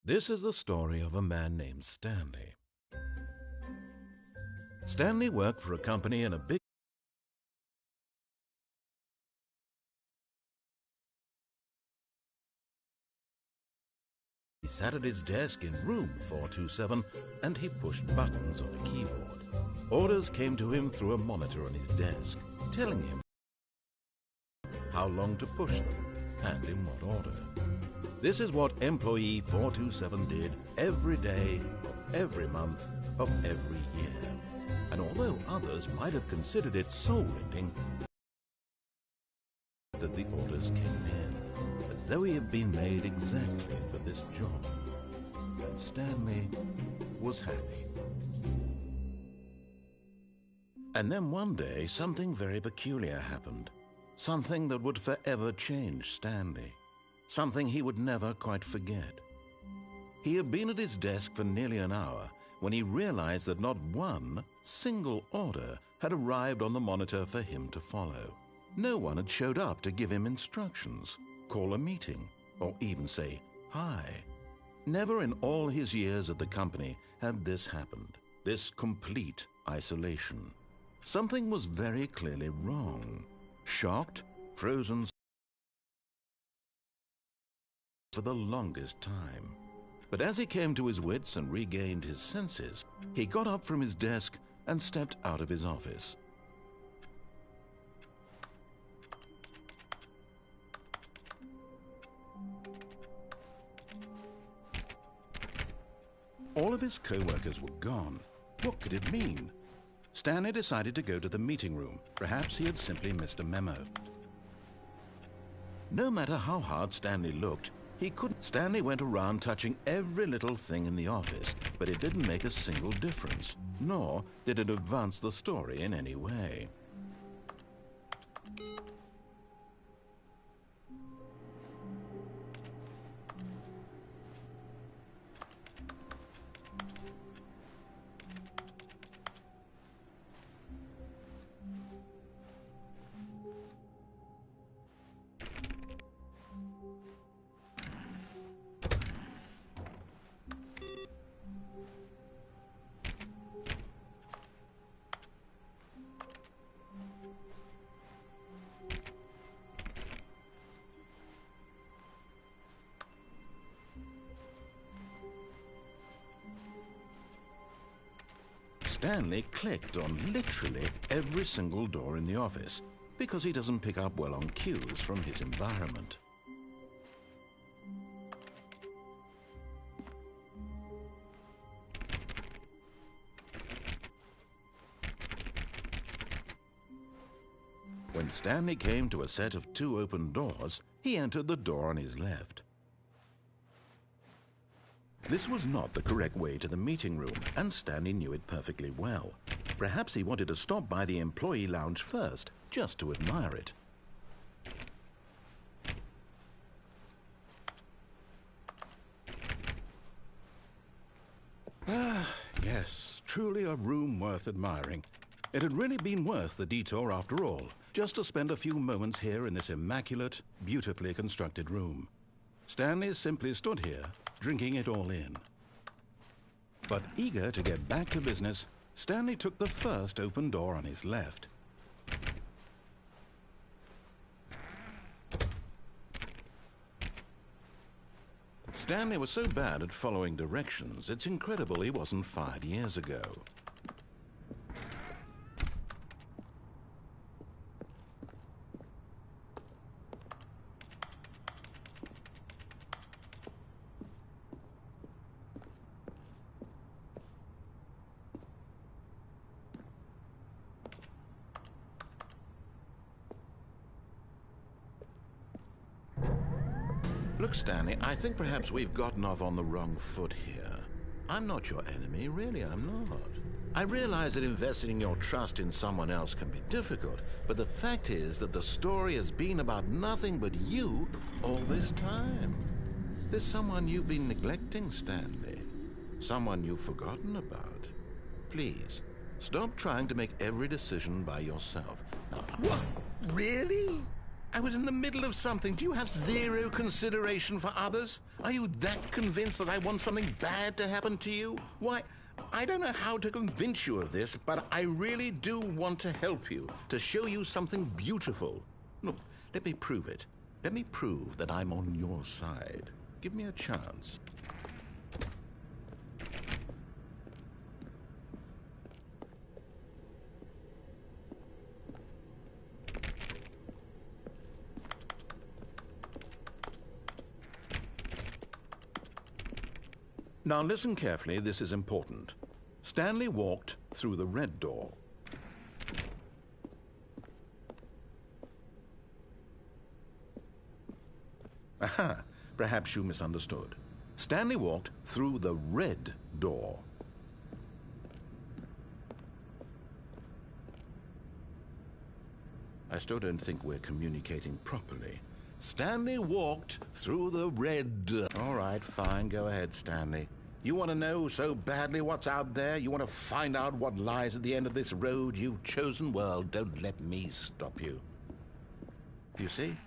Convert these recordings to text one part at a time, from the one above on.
This is the story of a man named Stanley. Stanley worked for a company in a big He sat at his desk in room 427 and he pushed buttons on a keyboard. Orders came to him through a monitor on his desk, telling him how long to push them and in what order. This is what employee 427 did every day of every month of every year. And although others might have considered it soul-ending, that the orders came in, as though he had been made exactly for this job. And Stanley was happy. And then one day, something very peculiar happened. Something that would forever change Stanley. Something he would never quite forget. He had been at his desk for nearly an hour when he realized that not one single order had arrived on the monitor for him to follow. No one had showed up to give him instructions, call a meeting, or even say hi. Never in all his years at the company had this happened, this complete isolation. Something was very clearly wrong. Shocked, frozen for the longest time. But as he came to his wits and regained his senses, he got up from his desk and stepped out of his office. All of his co-workers were gone. What could it mean? Stanley decided to go to the meeting room. Perhaps he had simply missed a memo. No matter how hard Stanley looked, he couldn't. Stanley went around touching every little thing in the office, but it didn't make a single difference, nor did it advance the story in any way. Stanley clicked on literally every single door in the office because he doesn't pick up well on cues from his environment. When Stanley came to a set of 2 open doors, he entered the door on his left. This was not the correct way to the meeting room, and Stanley knew it perfectly well. Perhaps he wanted to stop by the employee lounge first, just to admire it. Yes, truly a room worth admiring. It had really been worth the detour after all, just to spend a few moments here in this immaculate, beautifully constructed room. Stanley simply stood here, drinking it all in. But eager to get back to business, Stanley took the first open door on his left. Stanley was so bad at following directions, it's incredible he wasn't 5 years ago. Look, Stanley, I think perhaps we've gotten off on the wrong foot here. I'm not your enemy, really, I'm not. I realize that investing your trust in someone else can be difficult, but the fact is that the story has been about nothing but you all this time. There's someone you've been neglecting, Stanley. Someone you've forgotten about. Please, stop trying to make every decision by yourself. What? Really? I was in the middle of something. Do you have zero consideration for others? Are you that convinced that I want something bad to happen to you? Why, I don't know how to convince you of this, but I really do want to help you, to show you something beautiful. Look, let me prove it. Let me prove that I'm on your side. Give me a chance. Now listen carefully, this is important. Stanley walked through the red door. Aha, perhaps you misunderstood. Stanley walked through the red door. I still don't think we're communicating properly. Stanley walked through the red... All right, fine, go ahead, Stanley. You want to know so badly what's out there? You want to find out what lies at the end of this road you've chosen? Well, don't let me stop you. You see?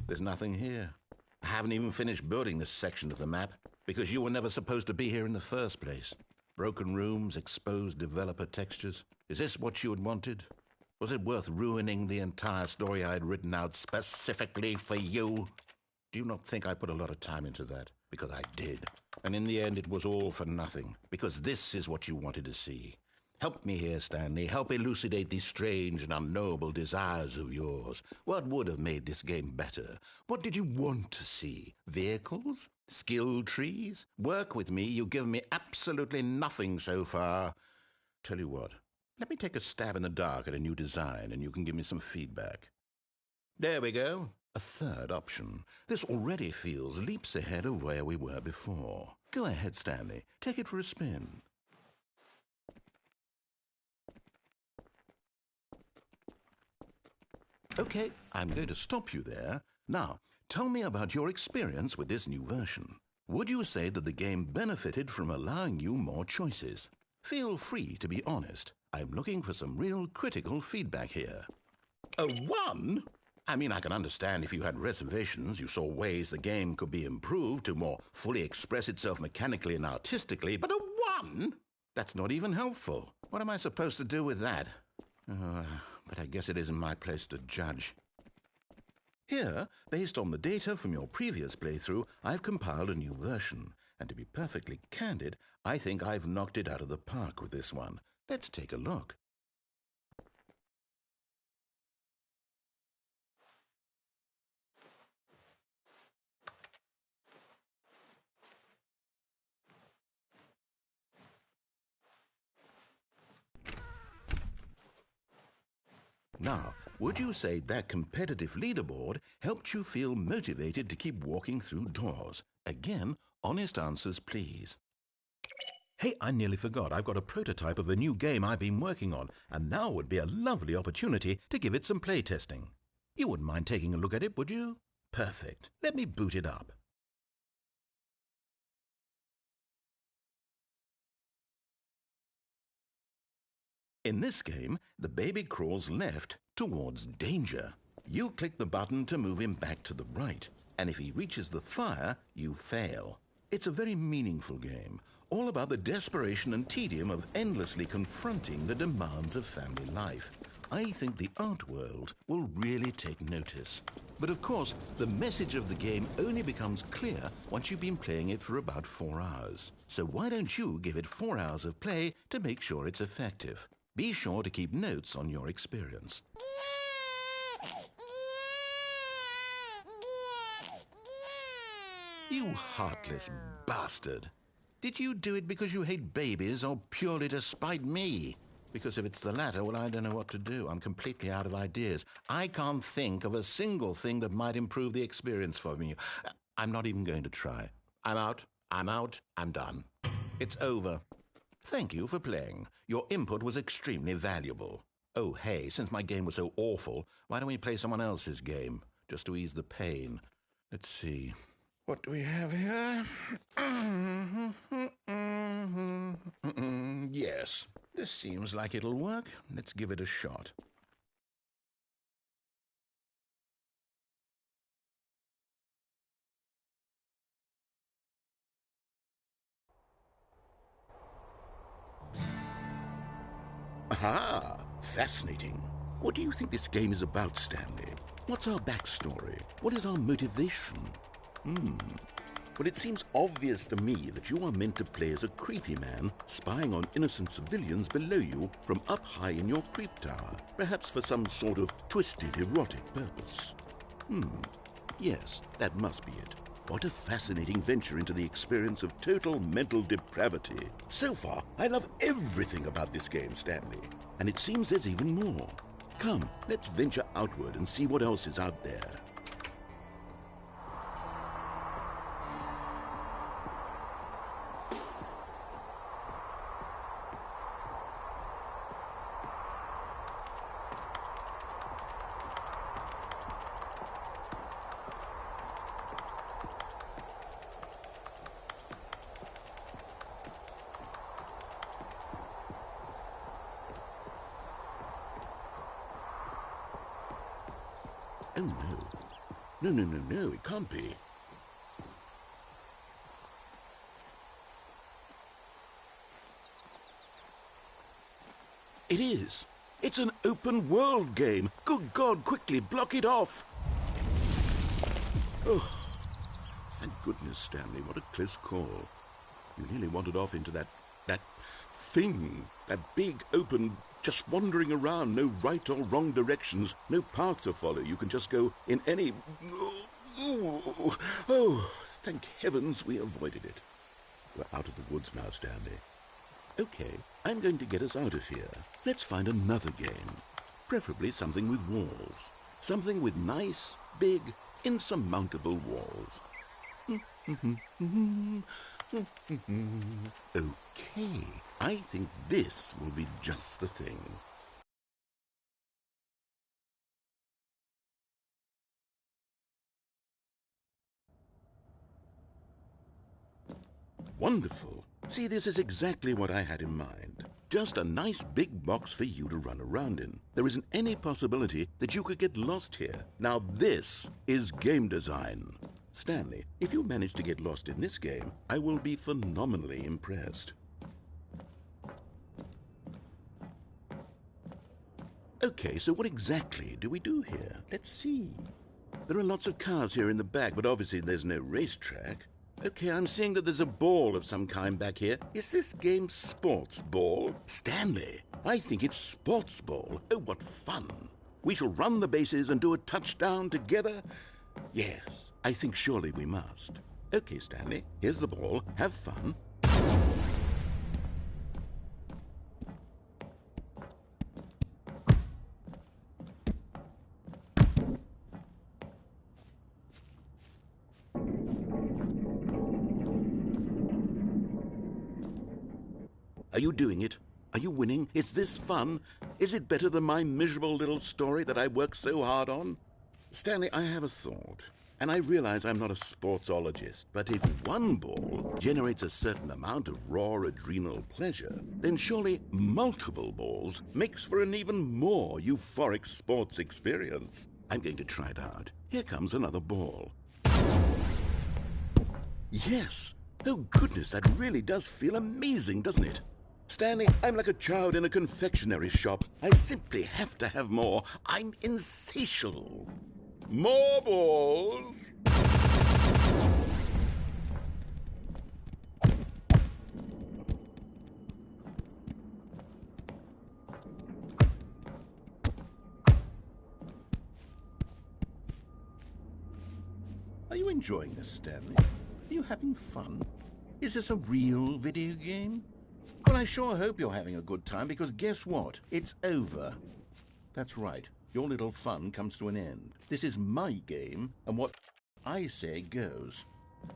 There's nothing here. I haven't even finished building this section of the map because you were never supposed to be here in the first place. Broken rooms, exposed developer textures. Is this what you had wanted? Was it worth ruining the entire story I had written out specifically for you? Do you not think I put a lot of time into that? Because I did. And in the end, it was all for nothing. Because this is what you wanted to see. Help me here, Stanley. Help elucidate these strange and unknowable desires of yours. What would have made this game better? What did you want to see? Vehicles? Skill trees? Work with me. You've given me absolutely nothing so far. Tell you what. Let me take a stab in the dark at a new design, and you can give me some feedback. There we go. A third option. This already feels leaps ahead of where we were before. Go ahead, Stanley. Take it for a spin. Okay, I'm going to stop you there. Now, tell me about your experience with this new version. Would you say that the game benefited from allowing you more choices? Feel free to be honest. I'm looking for some real critical feedback here. A 1? I mean, I can understand if you had reservations, you saw ways the game could be improved to more fully express itself mechanically and artistically, but a 1? That's not even helpful. What am I supposed to do with that? But I guess it isn't my place to judge. Here, based on the data from your previous playthrough, I've compiled a new version. And to be perfectly candid, I think I've knocked it out of the park with this one. Let's take a look. Now, would you say that competitive leaderboard helped you feel motivated to keep walking through doors? Again, honest answers, please. Hey, I nearly forgot. I've got a prototype of a new game I've been working on, and now would be a lovely opportunity to give it some playtesting. You wouldn't mind taking a look at it, would you? Perfect. Let me boot it up. In this game, the baby crawls left towards danger. You click the button to move him back to the right, and if he reaches the fire, you fail. It's a very meaningful game, all about the desperation and tedium of endlessly confronting the demands of family life. I think the art world will really take notice. But of course, the message of the game only becomes clear once you've been playing it for about 4 hours. So why don't you give it 4 hours of play to make sure it's effective? Be sure to keep notes on your experience. You heartless bastard. Did you do it because you hate babies or purely to spite me? Because if it's the latter, well, I don't know what to do. I'm completely out of ideas. I can't think of a single thing that might improve the experience for me. I'm not even going to try. I'm out. I'm done. It's over. Thank you for playing. Your input was extremely valuable. Oh, hey, since my game was so awful, why don't we play someone else's game, just to ease the pain? Let's see. What do we have here? Yes, this seems like it'll work. Let's give it a shot. Aha! Fascinating. What do you think this game is about, Stanley? What's our backstory? What is our motivation? Well, it seems obvious to me that you are meant to play as a creepy man spying on innocent civilians below you from up high in your creep tower, perhaps for some sort of twisted, erotic purpose. Yes, that must be it. What a fascinating venture into the experience of total mental depravity. So far, I love everything about this game, Stanley. And it seems there's even more. Come, let's venture outward and see what else is out there. Oh, no. No, it can't be. It is. It's an open world game. Good God, quickly, block it off. Oh, thank goodness, Stanley. What a close call. You nearly wandered off into that thing, that big, open, just wandering around, no right or wrong directions, no path to follow. You can just go in any... Oh, thank heavens we avoided it. We're out of the woods now, Stanley. Okay, I'm going to get us out of here. Let's find another game. Preferably something with walls. Something with nice, big, insurmountable walls. Okay, I think this will be just the thing. Wonderful. See, this is exactly what I had in mind. Just a nice big box for you to run around in. There isn't any possibility that you could get lost here. Now this is game design. Stanley, if you manage to get lost in this game, I will be phenomenally impressed. Okay, so what exactly do we do here? Let's see. There are lots of cars here in the back, but obviously there's no racetrack. Okay, I'm seeing that there's a ball of some kind back here. Is this game sports ball? Stanley, I think it's sports ball. Oh, what fun. We shall run the bases and do a touchdown together? Yes, I think surely we must. Okay, Stanley, here's the ball. Have fun. Are you doing it? Are you winning? Is this fun? Is it better than my miserable little story that I worked so hard on? Stanley, I have a thought. And I realize I'm not a sportsologist, but if one ball generates a certain amount of raw adrenal pleasure, then surely multiple balls makes for an even more euphoric sports experience. I'm going to try it out. Here comes another ball. Yes! Oh goodness, that really does feel amazing, doesn't it? Stanley, I'm like a child in a confectionery shop. I simply have to have more. I'm insatiable. More balls! Are you enjoying this, Stanley? Are you having fun? Is this a real video game? Well, I sure hope you're having a good time, because guess what? It's over. That's right. Your little fun comes to an end. This is my game, and what I say goes.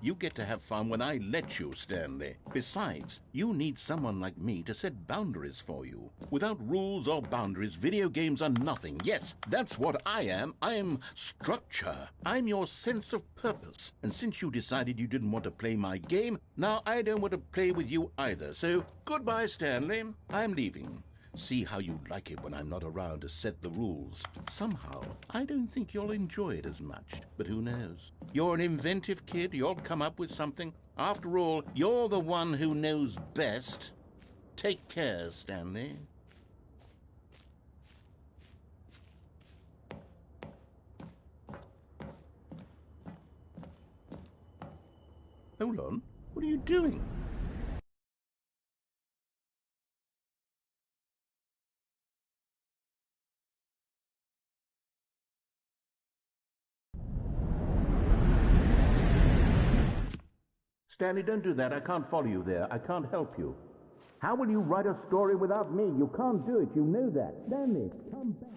You get to have fun when I let you, Stanley. Besides, you need someone like me to set boundaries for you. Without rules or boundaries, video games are nothing. Yes, that's what I am. I'm structure. I'm your sense of purpose. And since you decided you didn't want to play my game, now I don't want to play with you either. So, goodbye, Stanley. I'm leaving. See how you like it when I'm not around to set the rules. Somehow, I don't think you'll enjoy it as much. But who knows? You're an inventive kid. You'll come up with something. After all, you're the one who knows best. Take care, Stanley. Hold on. What are you doing? Stanley, don't do that. I can't follow you there. I can't help you. How will you write a story without me? You can't do it. You know that. Stanley, come back.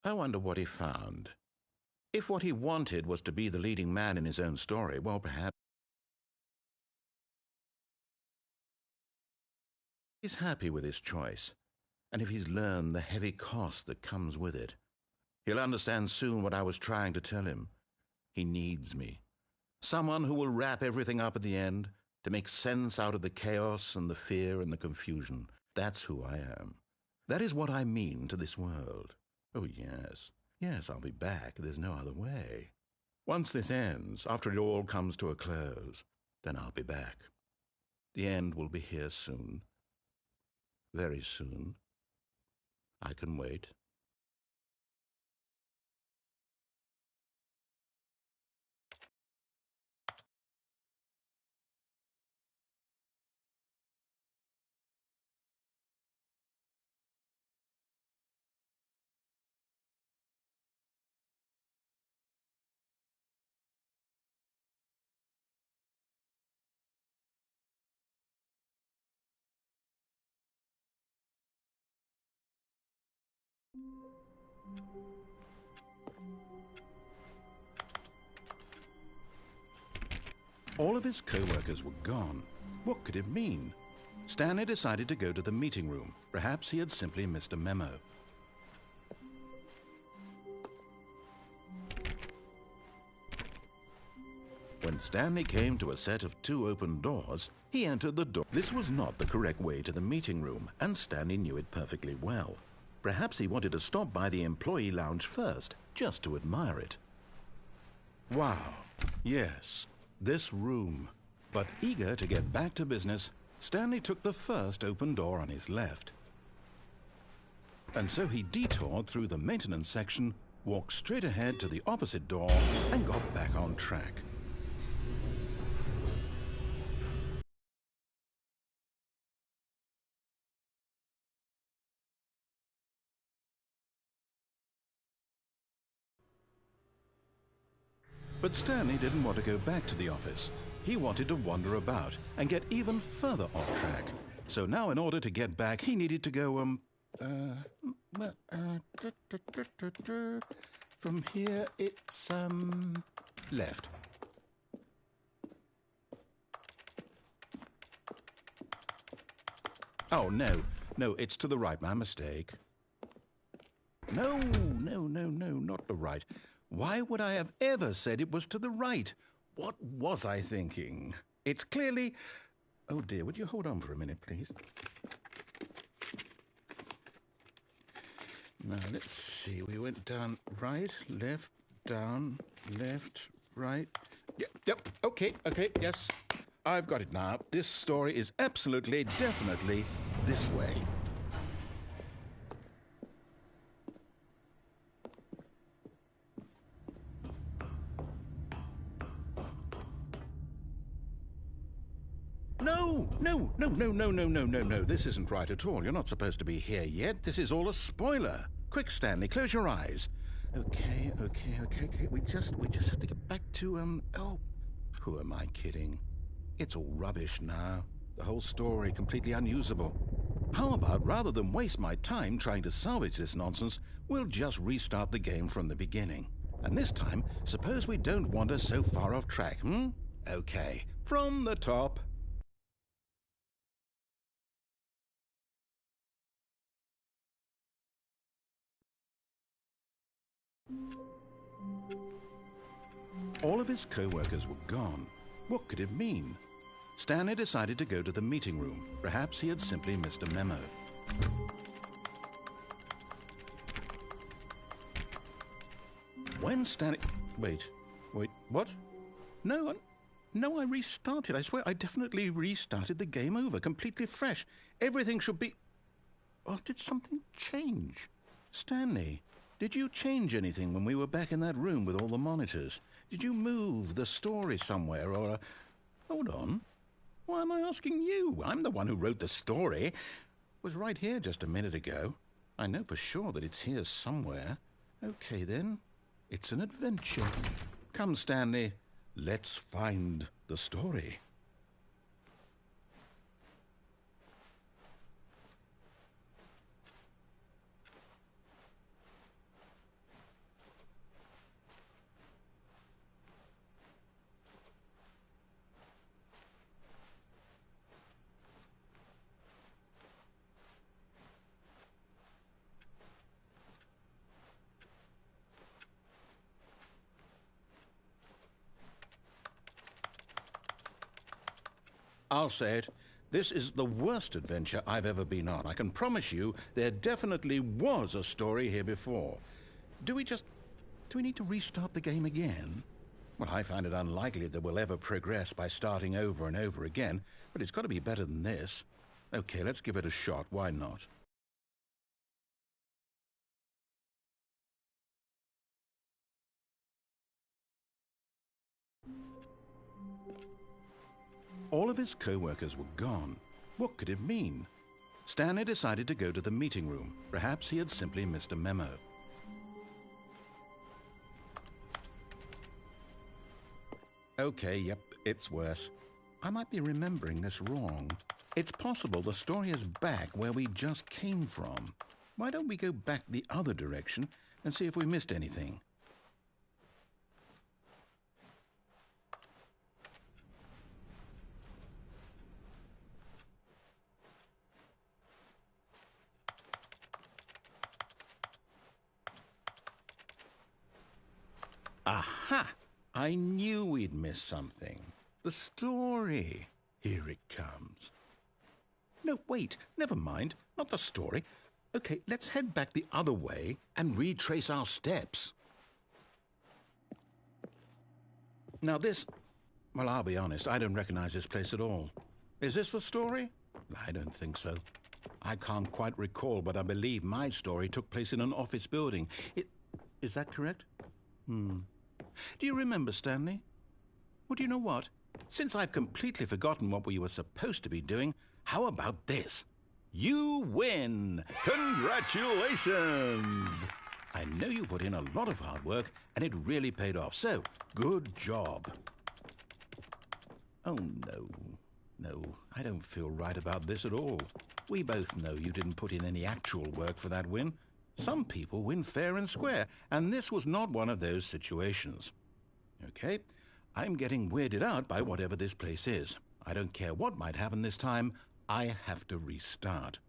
I wonder what he found. If what he wanted was to be the leading man in his own story, well, perhaps he's happy with his choice. And if he's learned the heavy cost that comes with it, he'll understand soon what I was trying to tell him. He needs me. Someone who will wrap everything up at the end to make sense out of the chaos and the fear and the confusion. That's who I am. That is what I mean to this world. Oh, yes. Yes, I'll be back. There's no other way. Once this ends, after it all comes to a close, then I'll be back. The end will be here soon. Very soon. I can wait. All of his co-workers were gone. What could it mean? Stanley decided to go to the meeting room. Perhaps he had simply missed a memo. When Stanley came to a set of 2 open doors, he entered the door. This was not the correct way to the meeting room, and Stanley knew it perfectly well. Perhaps he wanted to stop by the employee lounge first, just to admire it. Wow, yes, this room. But eager to get back to business, Stanley took the first open door on his left. And so he detoured through the maintenance section, walked straight ahead to the opposite door, and got back on track. But Stanley didn't want to go back to the office. He wanted to wander about and get even further off track. So now in order to get back, he needed to go, from here it's, left. Oh, no, it's to the right, my mistake. No, not the right. Why would I have ever said it was to the right? What was I thinking? It's clearly... Oh dear, would you hold on for a minute, please? Now, let's see. We went down right, left, down, left, right. Yep, okay, yes. I've got it now. This story is absolutely, definitely this way. no, no, no, no, no, no, no, no, no. This isn't right at all. You're not supposed to be here yet. This is all a spoiler. Quick, Stanley, close your eyes. Okay. We just have to get back to, oh, who am I kidding? It's all rubbish now. The whole story completely unusable. How about, rather than waste my time trying to salvage this nonsense, we'll just restart the game from the beginning. And this time, suppose we don't wander so far off track, Okay, from the top. All of his co-workers were gone. What could it mean? Stanley decided to go to the meeting room. Perhaps he had simply missed a memo. When Stanley... Wait, what? No, I restarted. I swear I definitely restarted the game over, completely fresh. Everything should be... Oh, did something change? Stanley, did you change anything when we were back in that room with all the monitors? Did you move the story somewhere or... Hold on. Why am I asking you? I'm the one who wrote the story. It was right here just a minute ago. I know for sure that it's here somewhere. Okay, then. It's an adventure. Come, Stanley. Let's find the story. I'll say it. This is the worst adventure I've ever been on. I can promise you there definitely was a story here before. Do we need to restart the game again? Well, I find it unlikely that we'll ever progress by starting over and over again, but it's got to be better than this. Okay, let's give it a shot. Why not? All of his co-workers were gone. What could it mean? Stanley decided to go to the meeting room. Perhaps he had simply missed a memo. Okay, yep, it's worse. I might be remembering this wrong. It's possible the story is back where we just came from. Why don't we go back the other direction and see if we missed anything? Aha! I knew we'd miss something. The story. Here it comes. No, wait, never mind. Not the story. Okay, let's head back the other way and retrace our steps. Now this... Well, I'll be honest, I don't recognize this place at all. Is this the story? I don't think so. I can't quite recall, but I believe my story took place in an office building. Is that correct? Do you remember, Stanley? Well, do you know what? Since I've completely forgotten what we were supposed to be doing, how about this? You win! Congratulations! I know you put in a lot of hard work, and it really paid off, so good job. Oh, no, I don't feel right about this at all. We both know you didn't put in any actual work for that win. Some people win fair and square, and this was not one of those situations. Okay, I'm getting weirded out by whatever this place is. I don't care what might happen this time, I have to restart.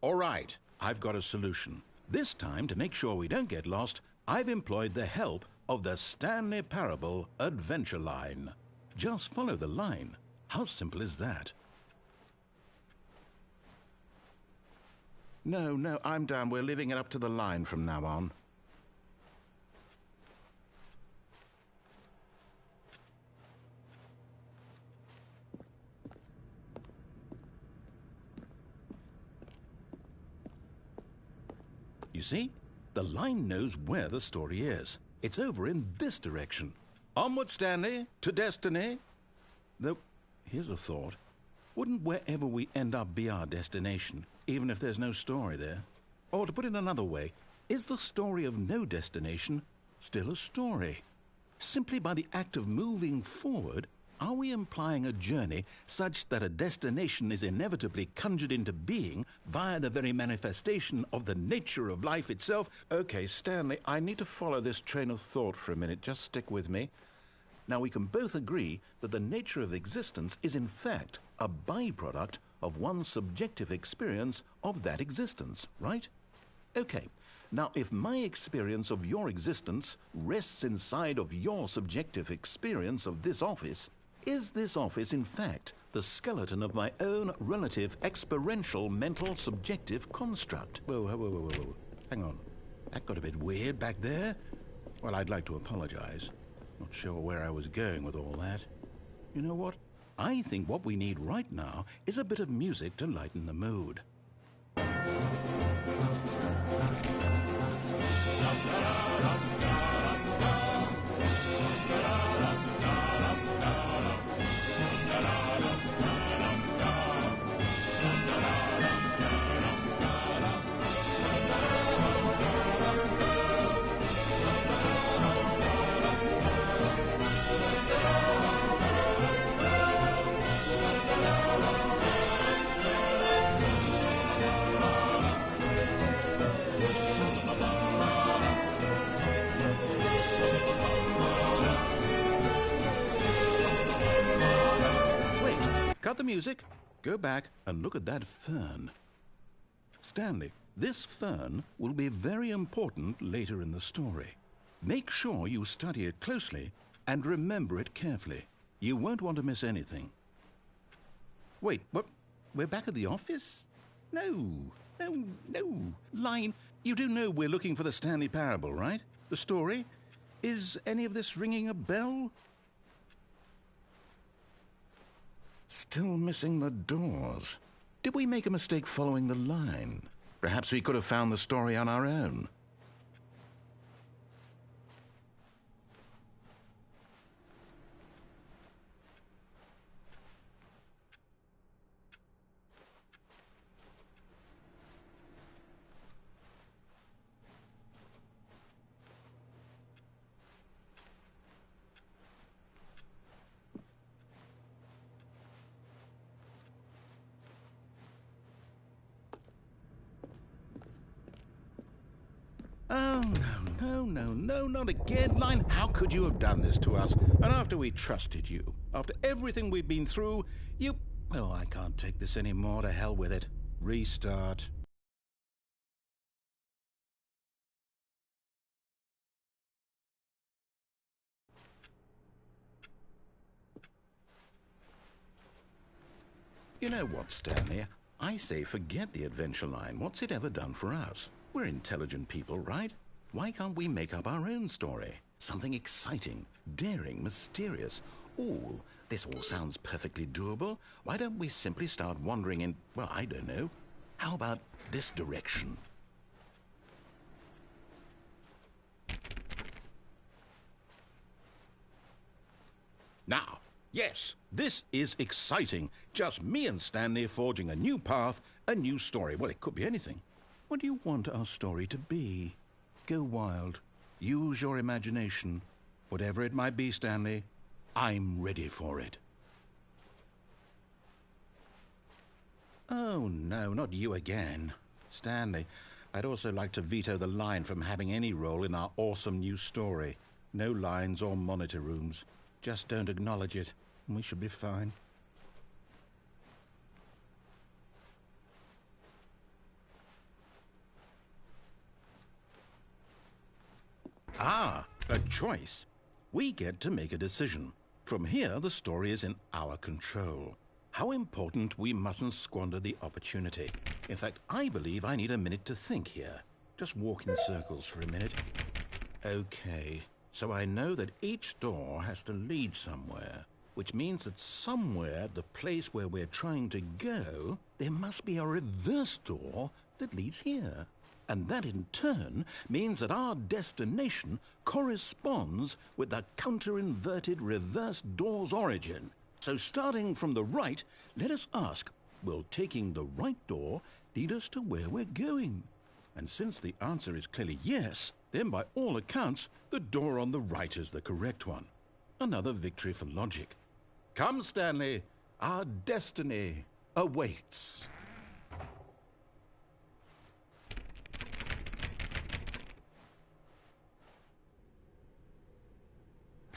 All right, I've got a solution. This time, to make sure we don't get lost, I've employed the help of the Stanley Parable Adventure Line. Just follow the line. How simple is that? No, I'm done. We're leaving it up to the line from now on. You see? The line knows where the story is. It's over in this direction. Onward, Stanley, to destiny. Though, here's a thought. Wouldn't wherever we end up be our destination, even if there's no story there? Or to put it another way, is the story of no destination still a story? Simply by the act of moving forward, are we implying a journey such that a destination is inevitably conjured into being via the very manifestation of the nature of life itself? Okay, Stanley, I need to follow this train of thought for a minute. Just stick with me. Now, we can both agree that the nature of existence is in fact a byproduct of one's subjective experience of that existence, right? Okay. Now, if my experience of your existence rests inside of your subjective experience of this office, is this office, in fact, the skeleton of my own relative experiential mental subjective construct? Whoa. Hang on. That got a bit weird back there. Well, I'd like to apologize. Not sure where I was going with all that. You know what? I think what we need right now is a bit of music to lighten the mood. Cut the music, go back and look at that fern. Stanley, this fern will be very important later in the story. Make sure you study it closely and remember it carefully. You won't want to miss anything. Wait, what? We're back at the office? No. Line, you do know we're looking for the Stanley Parable, right? The story? Is any of this ringing a bell? Still missing the doors. Did we make a mistake following the line? Perhaps we could have found the story on our own. Oh, no, not again, Line. How could you have done this to us? And after we trusted you, after everything we've been through, you... Oh, I can't take this anymore. To hell with it. Restart. You know what, Stanley? I say forget the adventure line. What's it ever done for us? We're intelligent people, right? Why can't we make up our own story? Something exciting, daring, mysterious. Ooh, this all sounds perfectly doable. Why don't we simply start wandering in, well, I don't know. How about this direction? Now, yes, this is exciting. Just me and Stanley forging a new path, a new story. Well, it could be anything. What do you want our story to be? Go wild. Use your imagination. Whatever it might be, Stanley, I'm ready for it. Oh, no, not you again. Stanley, I'd also like to veto the line from having any role in our awesome new story. No lines or monitor rooms. Just don't acknowledge it, and we should be fine. Ah, a choice. We get to make a decision. From here, the story is in our control. How important we mustn't squander the opportunity. In fact, I believe I need a minute to think here. Just walk in circles for a minute. Okay, so I know that each door has to lead somewhere, which means that somewhere, the place where we're trying to go, there must be a reverse door that leads here. And that in turn means that our destination corresponds with the counter-inverted reverse door's origin. So starting from the right, let us ask, will taking the right door lead us to where we're going? And since the answer is clearly yes, then by all accounts, the door on the right is the correct one. Another victory for logic. Come, Stanley, our destiny awaits.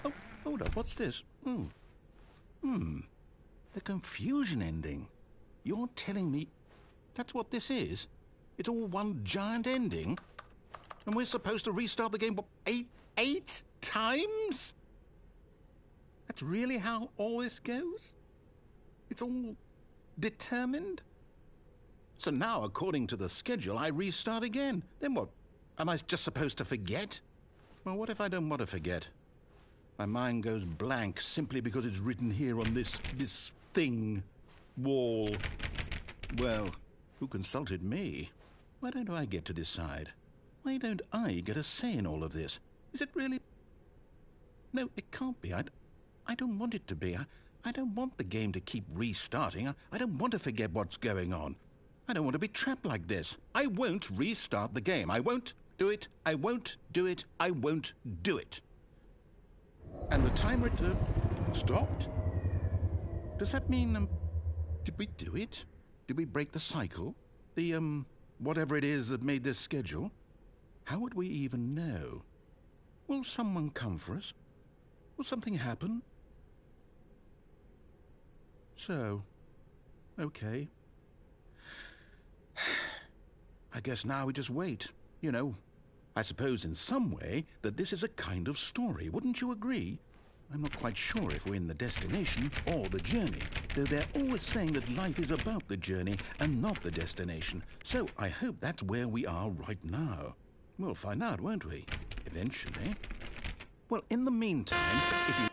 Oh, hold up, what's this? The confusion ending. You're telling me that's what this is? It's all one giant ending? And we're supposed to restart the game, what, eight times? That's really how all this goes? It's all determined? So now, according to the schedule, I restart again. Then what? Am I just supposed to forget? Well, what if I don't want to forget? My mind goes blank simply because it's written here on this thing, wall. Well, who consulted me? Why don't I get to decide? Why don't I get a say in all of this? Is it really? No, it can't be. I don't want it to be. I don't want the game to keep restarting. I don't want to forget what's going on. I don't want to be trapped like this. I won't restart the game. I won't do it. I won't do it. I won't do it. And the timer stopped? Does that mean, did we do it? Did we break the cycle? The, whatever it is that made this schedule? How would we even know? Will someone come for us? Will something happen? So, okay. I guess now we just wait, you know. I suppose in some way that this is a kind of story, wouldn't you agree? I'm not quite sure if we're in the destination or the journey, though they're always saying that life is about the journey and not the destination. So I hope that's where we are right now. We'll find out, won't we? Eventually. Well, in the meantime, if you...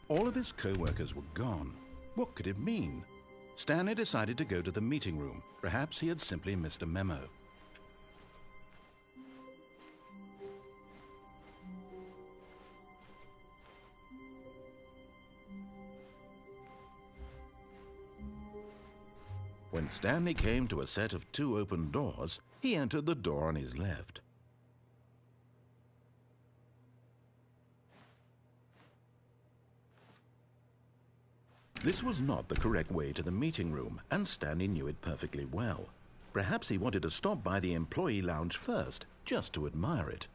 All of his co-workers were gone. What could it mean? Stanley decided to go to the meeting room. Perhaps he had simply missed a memo. When Stanley came to a set of 2 open doors, he entered the door on his left. This was not the correct way to the meeting room, and Stanley knew it perfectly well. Perhaps he wanted to stop by the employee lounge first, just to admire it.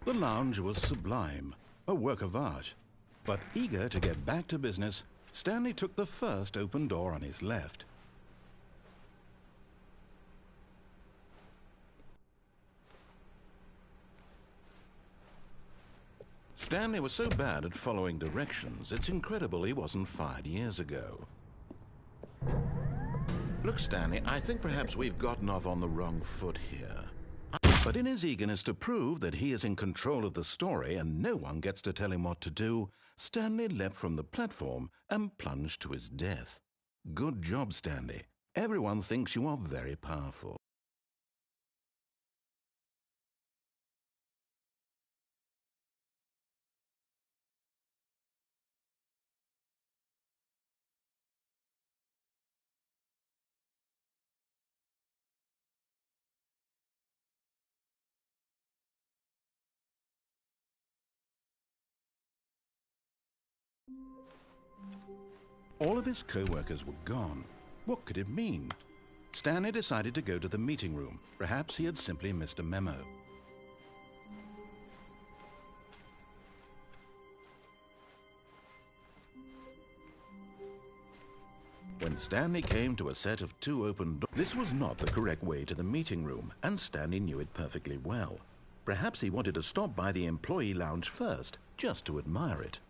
The lounge was sublime, a work of art. But eager to get back to business, Stanley took the first open door on his left. Stanley was so bad at following directions, it's incredible he wasn't fired years ago. Look, Stanley, I think perhaps we've gotten off on the wrong foot here. But in his eagerness to prove that he is in control of the story and no one gets to tell him what to do, Stanley leapt from the platform and plunged to his death. Good job, Stanley. Everyone thinks you are very powerful. All of his co-workers were gone. What could it mean? Stanley decided to go to the meeting room. Perhaps he had simply missed a memo. When Stanley came to a set of 2 open doors, this was not the correct way to the meeting room, and Stanley knew it perfectly well. Perhaps he wanted to stop by the employee lounge first, just to admire it.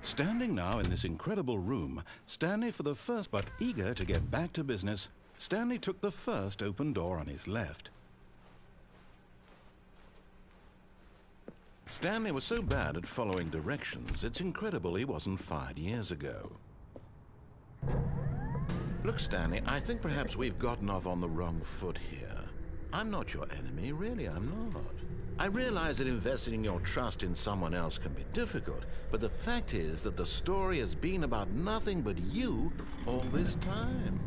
Standing now in this incredible room, Stanley for the first, but eager to get back to business, Stanley took the first open door on his left. Stanley was so bad at following directions, it's incredible he wasn't fired years ago. Look, Stanley, I think perhaps we've gotten off on the wrong foot here. I'm not your enemy, really, I'm not. I realize that investing your trust in someone else can be difficult, but the fact is that the story has been about nothing but you all this time.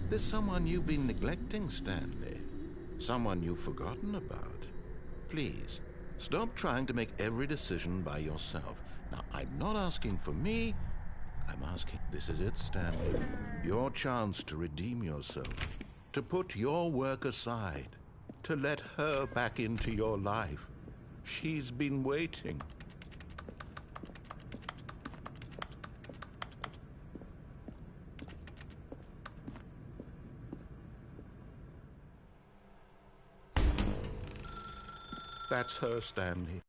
There's someone you've been neglecting, Stanley. Someone you've forgotten about. Please, stop trying to make every decision by yourself. Now, I'm not asking for me. I'm asking, this is it, Stanley. Your chance to redeem yourself. To put your work aside. To let her back into your life. She's been waiting. That's her, Stanley.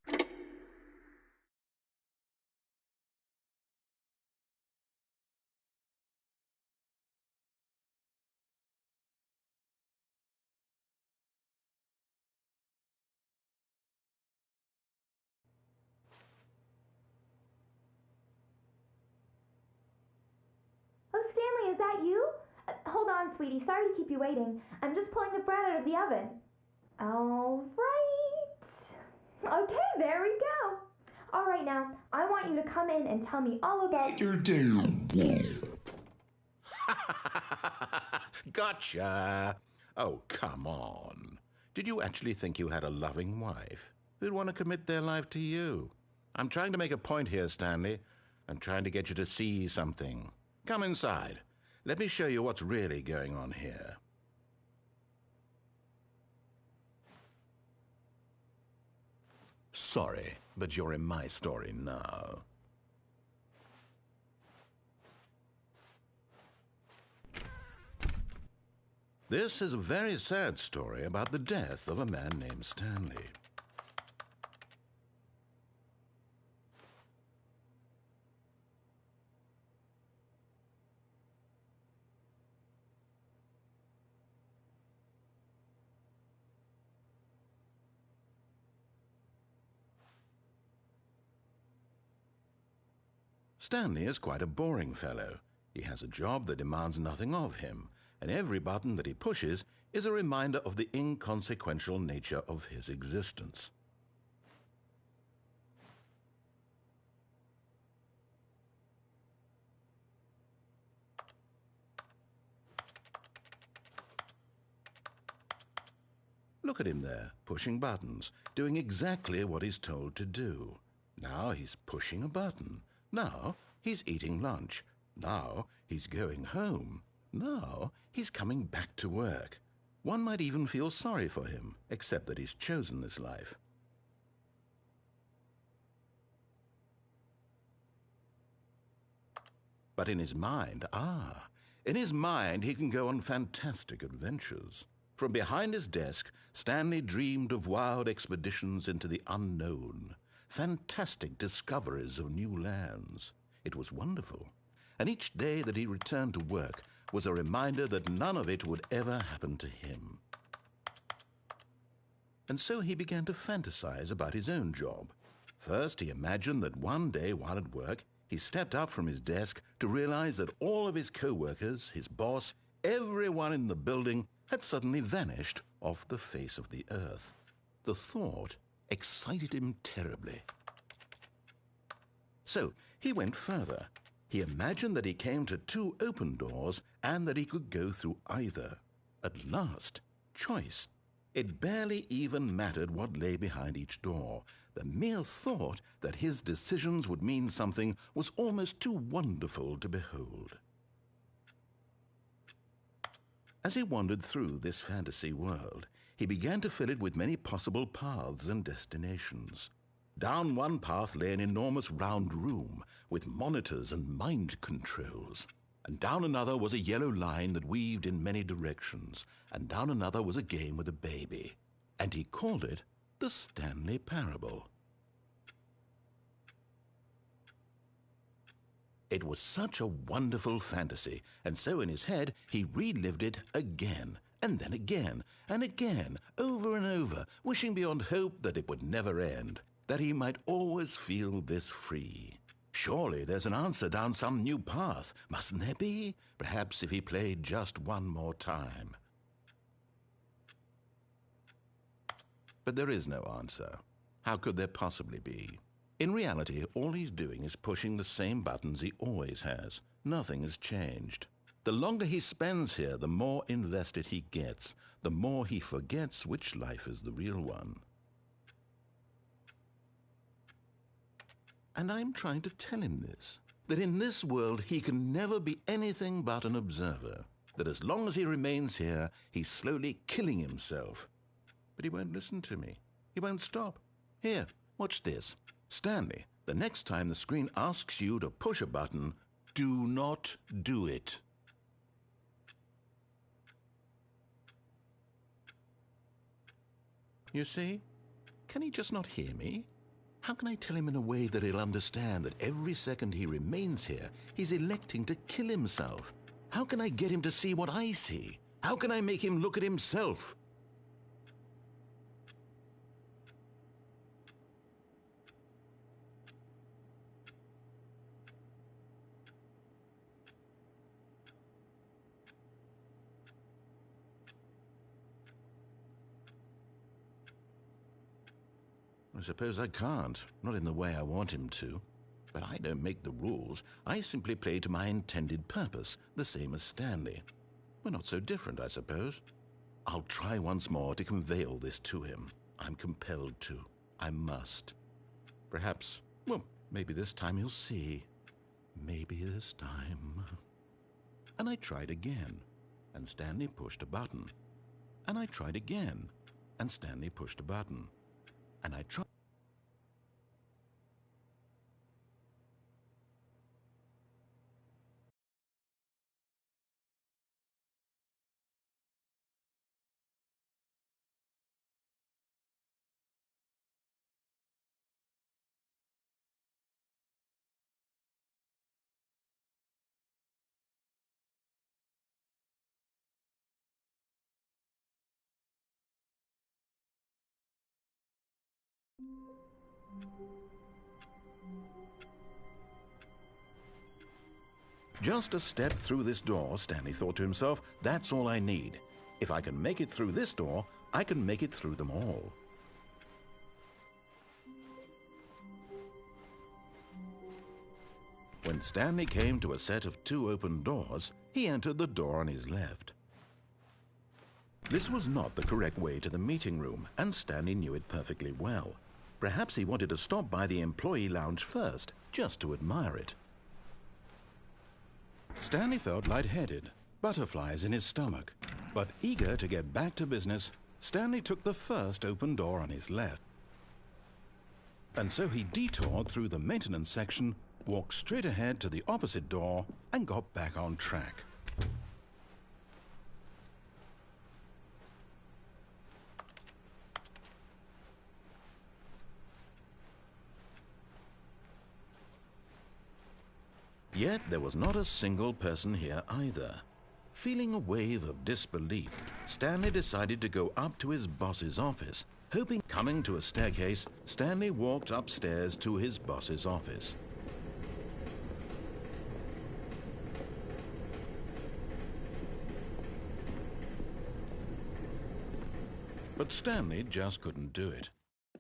Oh, Stanley, is that you? Hold on, sweetie. Sorry to keep you waiting. I'm just pulling the bread out of the oven. All right. Okay, there we go. All right, now, I want you to come in and tell me all about your day. Gotcha. Oh, come on. Did you actually think you had a loving wife who'd want to commit their life to you? I'm trying to make a point here, Stanley. I'm trying to get you to see something. Come inside. Let me show you what's really going on here. Sorry, but you're in my story now. This is a very sad story about the death of a man named Stanley. Stanley is quite a boring fellow. He has a job that demands nothing of him, and every button that he pushes is a reminder of the inconsequential nature of his existence. Look at him there, pushing buttons, doing exactly what he's told to do. Now he's pushing a button. Now he's eating lunch. Now he's going home. Now he's coming back to work. One might even feel sorry for him, except that he's chosen this life. But in his mind, in his mind he can go on fantastic adventures. From behind his desk, Stanley dreamed of wild expeditions into the unknown, fantastic discoveries of new lands. It was wonderful, and each day that he returned to work was a reminder that none of it would ever happen to him. And so he began to fantasize about his own job. First, he imagined that one day while at work, he stepped up from his desk to realize that all of his co-workers, his boss, everyone in the building had suddenly vanished off the face of the earth. The thought excited him terribly. So he went further. He imagined that he came to 2 open doors and that he could go through either. At last, choice. It barely even mattered what lay behind each door. The mere thought that his decisions would mean something was almost too wonderful to behold. As he wandered through this fantasy world, he began to fill it with many possible paths and destinations. Down one path lay an enormous round room with monitors and mind controls. and down another was a yellow line that weaved in many directions, and down another was a game with a baby. And he called it the Stanley Parable. It was such a wonderful fantasy, and so in his head he relived it again, and then again, and again, over and over, wishing beyond hope that it would never end, that he might always feel this free. Surely there's an answer down some new path, mustn't there be? Perhaps if he played just one more time. But there is no answer. How could there possibly be? In reality, all he's doing is pushing the same buttons he always has. Nothing has changed. The longer he spends here, the more invested he gets, the more he forgets which life is the real one. And I'm trying to tell him this, that in this world he can never be anything but an observer, that as long as he remains here, he's slowly killing himself. But he won't listen to me. He won't stop. Here, watch this. Stanley, the next time the screen asks you to push a button, do not do it. You see? Can he just not hear me? How can I tell him in a way that he'll understand that every second he remains here, he's electing to kill himself? How can I get him to see what I see? How can I make him look at himself? I suppose I can't, not in the way I want him to. But I don't make the rules. I simply play to my intended purpose, the same as Stanley. We're not so different, I suppose. I'll try once more to convey all this to him. I'm compelled to. I must. Perhaps, well, maybe this time he'll see. Maybe this time. And I tried again, and Stanley pushed a button. And I tried again, and Stanley pushed a button. And I tried. Just a step through this door, Stanley thought to himself, that's all I need. If I can make it through this door, I can make it through them all. When Stanley came to a set of 2 open doors, he entered the door on his left. This was not the correct way to the meeting room, and Stanley knew it perfectly well. Perhaps he wanted to stop by the employee lounge first, just to admire it. Stanley felt lightheaded, butterflies in his stomach. But eager to get back to business, Stanley took the first open door on his left. And so he detoured through the maintenance section, walked straight ahead to the opposite door, and got back on track. Yet there was not a single person here either. Feeling a wave of disbelief, Stanley decided to go up to his boss's office. Hoping, coming to a staircase, Stanley walked upstairs to his boss's office. But Stanley just couldn't do it.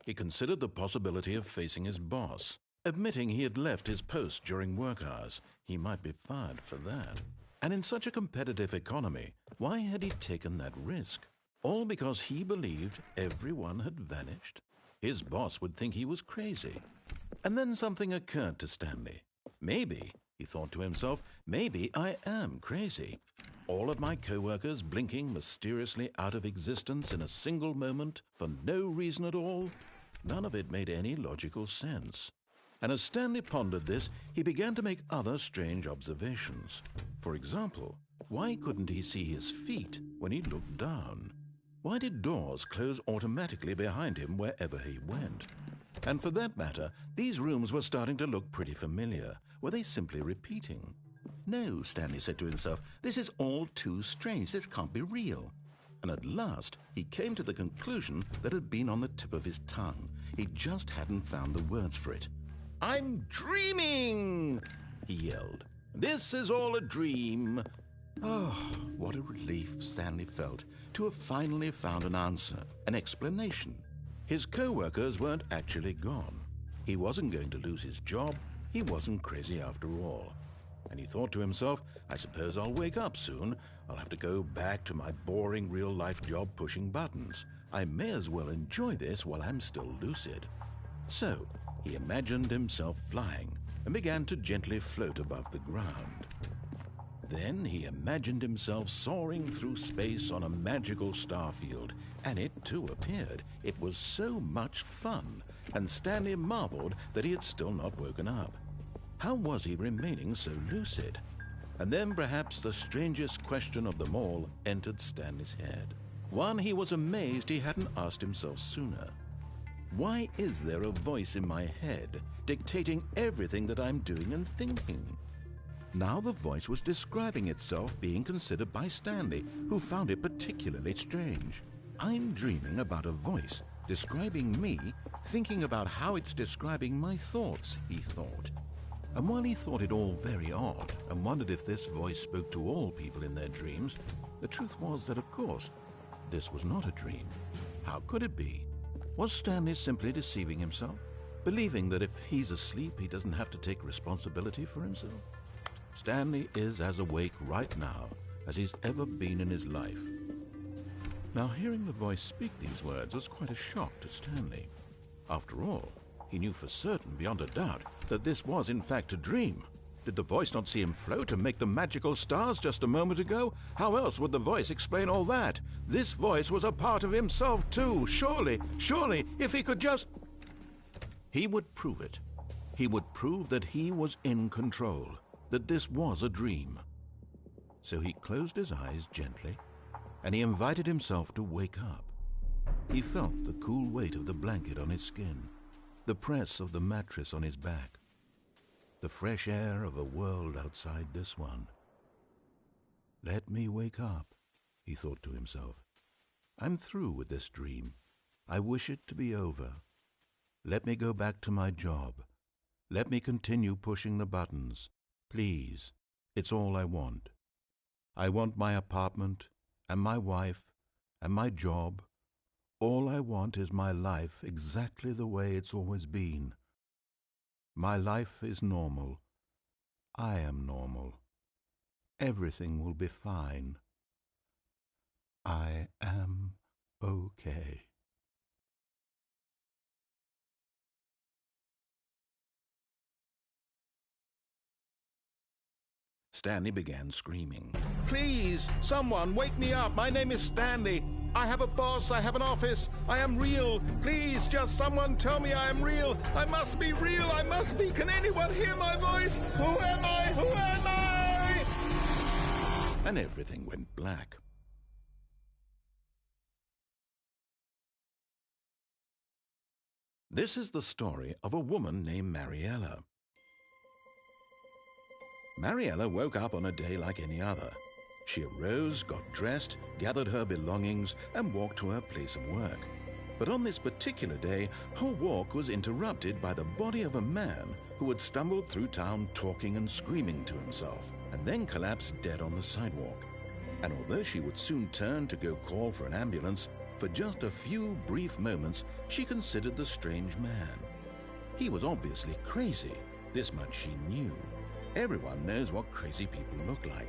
He considered the possibility of facing his boss. Admitting he had left his post during work hours, he might be fired for that. And in such a competitive economy, why had he taken that risk? All because he believed everyone had vanished? His boss would think he was crazy. And then something occurred to Stanley. Maybe, he thought to himself, maybe I am crazy. All of my co-workers blinking mysteriously out of existence in a single moment for no reason at all? None of it made any logical sense. And as Stanley pondered this, he began to make other strange observations. For example, why couldn't he see his feet when he looked down? Why did doors close automatically behind him wherever he went? And for that matter, these rooms were starting to look pretty familiar. Were they simply repeating? No, Stanley said to himself, this is all too strange. This can't be real. And at last, he came to the conclusion that had been on the tip of his tongue. He just hadn't found the words for it. "I'm dreaming!" he yelled. "This is all a dream." Oh, what a relief Stanley felt to have finally found an answer, an explanation. His co-workers weren't actually gone. He wasn't going to lose his job. He wasn't crazy after all. And he thought to himself, I suppose I'll wake up soon. I'll have to go back to my boring real-life job pushing buttons. I may as well enjoy this while I'm still lucid. So he imagined himself flying and began to gently float above the ground. Then he imagined himself soaring through space on a magical starfield, and it too appeared. It was so much fun, and Stanley marveled that he had still not woken up. How was he remaining so lucid? And then perhaps the strangest question of them all entered Stanley's head. One he was amazed he hadn't asked himself sooner. Why is there a voice in my head dictating everything that I'm doing and thinking? Now the voice was describing itself being considered by Stanley, who found it particularly strange. I'm dreaming about a voice describing me, thinking about how it's describing my thoughts, he thought. And while he thought it all very odd and wondered if this voice spoke to all people in their dreams, the truth was that, of course, this was not a dream. How could it be? Was Stanley simply deceiving himself, believing that if he's asleep, he doesn't have to take responsibility for himself? Stanley is as awake right now as he's ever been in his life. Now, hearing the voice speak these words was quite a shock to Stanley. After all, he knew for certain, beyond a doubt, that this was in fact a dream. Did the voice not see him float and make the magical stars just a moment ago? How else would the voice explain all that? This voice was a part of himself too. Surely, if he could just... He would prove it. He would prove that he was in control, that this was a dream. So he closed his eyes gently, and he invited himself to wake up. He felt the cool weight of the blanket on his skin, the press of the mattress on his back, the fresh air of a world outside this one. Let me wake up, he thought to himself. I'm through with this dream. I wish it to be over. Let me go back to my job. Let me continue pushing the buttons. Please, it's all I want. I want my apartment and my wife and my job. All I want is my life exactly the way it's always been. My life is normal. I am normal. Everything will be fine. I am okay. Stanley began screaming. Please, someone, wake me up. My name is Stanley. I have a boss. I have an office. I am real. Please, just someone tell me I am real. I must be real. I must be. Can anyone hear my voice? Who am I? Who am I? And everything went black. This is the story of a woman named Mariella. Mariella woke up on a day like any other. She arose, got dressed, gathered her belongings, and walked to her place of work. But on this particular day, her walk was interrupted by the body of a man who had stumbled through town talking and screaming to himself, and then collapsed dead on the sidewalk. And although she would soon turn to go call for an ambulance, for just a few brief moments she considered the strange man. He was obviously crazy. This much she knew. Everyone knows what crazy people look like.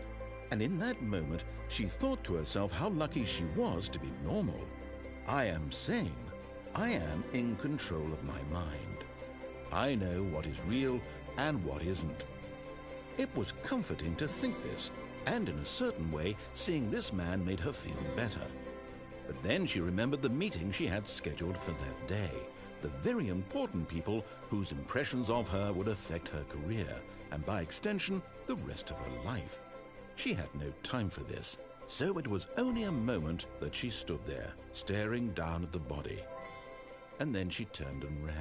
And in that moment, she thought to herself how lucky she was to be normal. I am sane. I am in control of my mind. I know what is real and what isn't. It was comforting to think this, and in a certain way, seeing this man made her feel better. But then she remembered the meeting she had scheduled for that day. the very important people whose impressions of her would affect her career, and by extension, the rest of her life. She had no time for this, so it was only a moment that she stood there, staring down at the body. And then she turned and ran.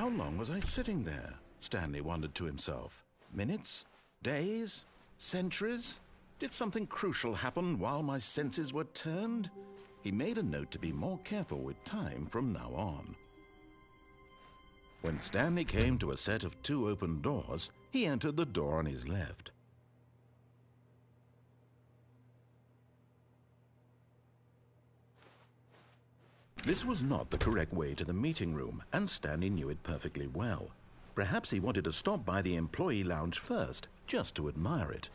How long was I sitting there? Stanley wondered to himself. Minutes? Days? Centuries? Did something crucial happen while my senses were turned? He made a note to be more careful with time from now on. When Stanley came to a set of 2 open doors, he entered the door on his left. This was not the correct way to the meeting room, and Stanley knew it perfectly well. Perhaps he wanted to stop by the employee lounge first, just to admire it.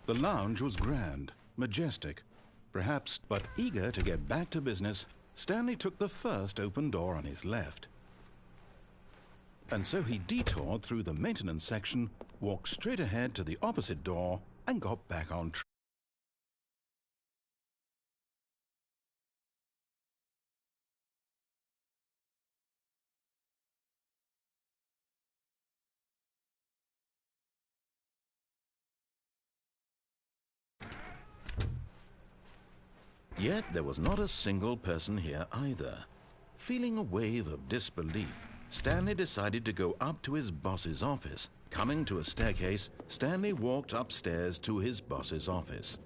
The lounge was grand, majestic. Perhaps, but eager to get back to business, Stanley took the first open door on his left. And so he detoured through the maintenance section, walked straight ahead to the opposite door, and got back on track. Yet there was not a single person here either. Feeling a wave of disbelief, Stanley decided to go up to his boss's office. Coming to a staircase, Stanley walked upstairs to his boss's office.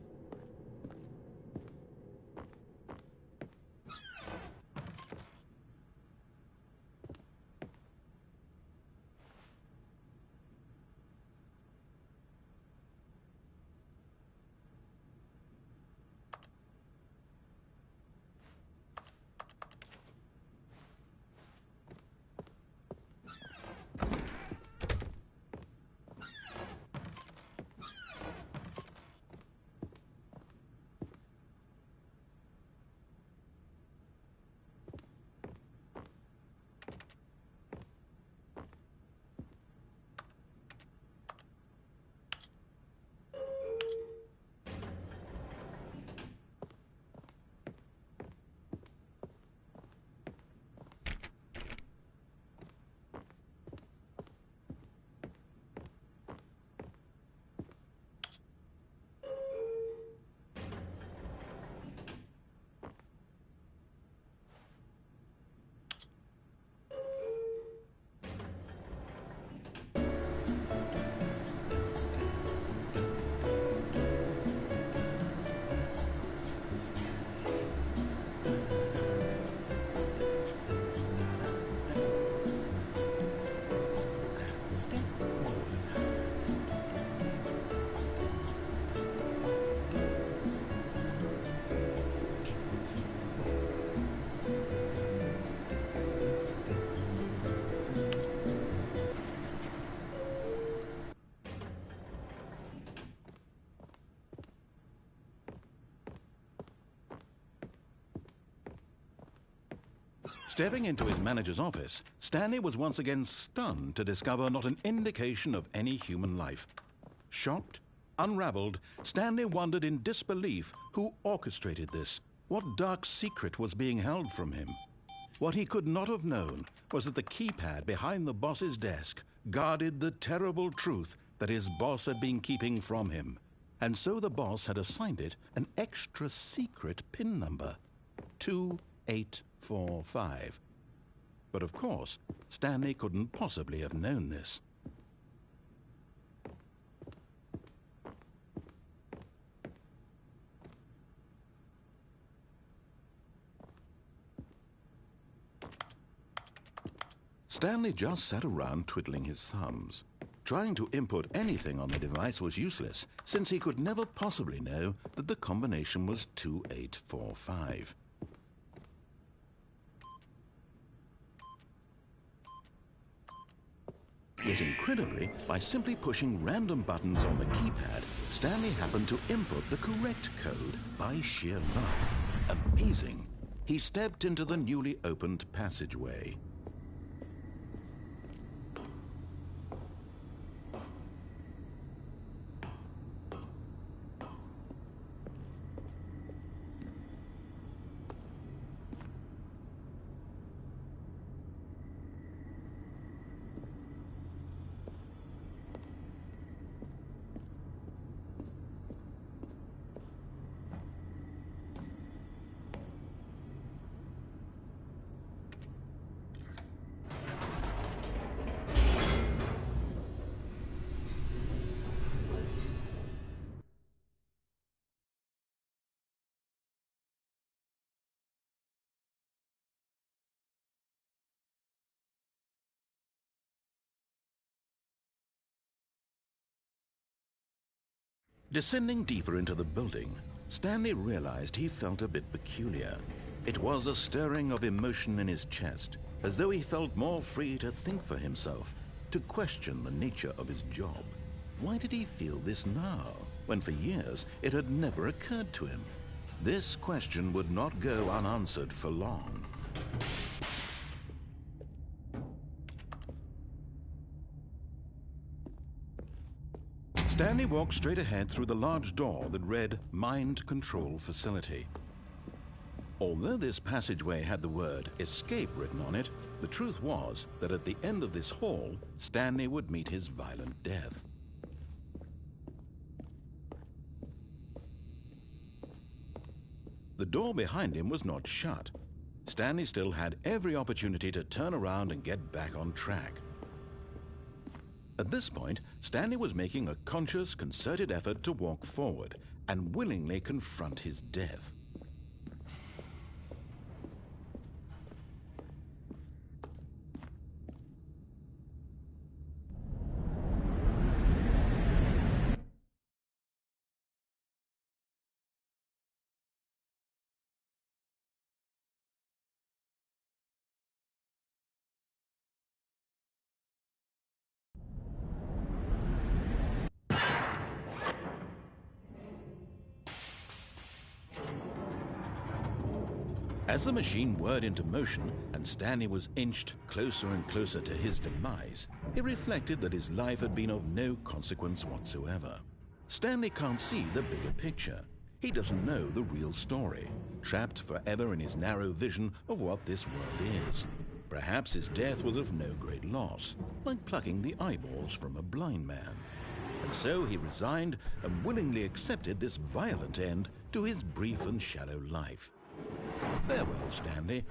Stepping into his manager's office, Stanley was once again stunned to discover not an indication of any human life. Shocked, unraveled, Stanley wondered in disbelief who orchestrated this. What dark secret was being held from him? What he could not have known was that the keypad behind the boss's desk guarded the terrible truth that his boss had been keeping from him. And so the boss had assigned it an extra secret PIN number, 2845. But of course, Stanley couldn't possibly have known this. Stanley just sat around twiddling his thumbs. Trying to input anything on the device was useless, since he could never possibly know that the combination was 2845. Yet incredibly, by simply pushing random buttons on the keypad, Stanley happened to input the correct code by sheer luck. Amazing! He stepped into the newly opened passageway. Descending deeper into the building, Stanley realized he felt a bit peculiar. It was a stirring of emotion in his chest, as though he felt more free to think for himself, to question the nature of his job. Why did he feel this now, when for years it had never occurred to him? This question would not go unanswered for long. Stanley walked straight ahead through the large door that read Mind Control Facility. Although this passageway had the word escape written on it, the truth was that at the end of this hall, Stanley would meet his violent death. The door behind him was not shut. Stanley still had every opportunity to turn around and get back on track. At this point, Stanley was making a conscious, concerted effort to walk forward and willingly confront his death. As the machine whirred into motion and Stanley was inched closer and closer to his demise, he reflected that his life had been of no consequence whatsoever. Stanley can't see the bigger picture. He doesn't know the real story, trapped forever in his narrow vision of what this world is. Perhaps his death was of no great loss, like plucking the eyeballs from a blind man. And so he resigned and willingly accepted this violent end to his brief and shallow life. Farewell, Stanley.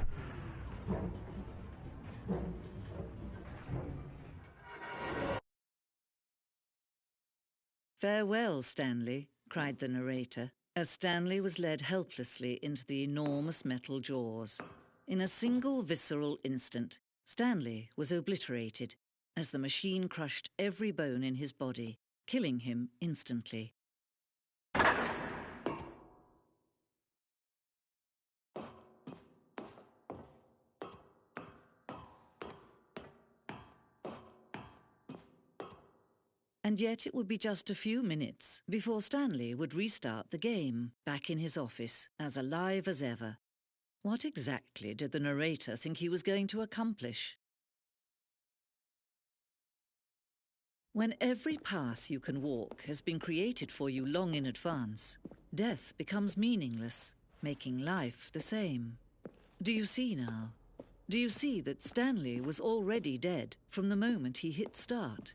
"Farewell, Stanley," cried the narrator, as Stanley was led helplessly into the enormous metal jaws. In a single visceral instant, Stanley was obliterated as the machine crushed every bone in his body, killing him instantly. And yet it would be just a few minutes before Stanley would restart the game, back in his office, as alive as ever. What exactly did the narrator think he was going to accomplish? When every path you can walk has been created for you long in advance, death becomes meaningless, making life the same. Do you see now? Do you see that Stanley was already dead from the moment he hit start?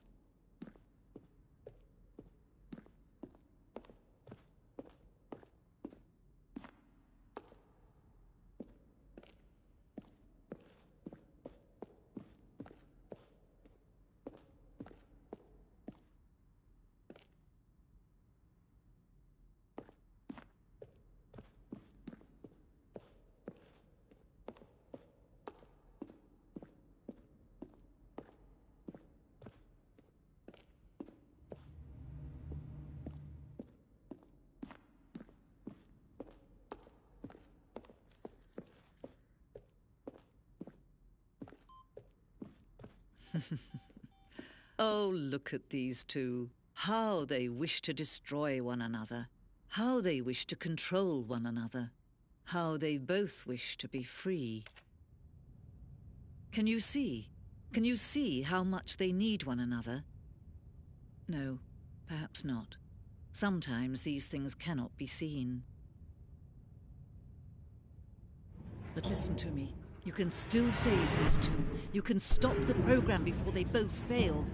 Oh, look at these two. How they wish to destroy one another. How they wish to control one another. How they both wish to be free. Can you see? Can you see how much they need one another? No, perhaps not. Sometimes these things cannot be seen. But listen to me. You can still save these two. You can stop the program before they both fail.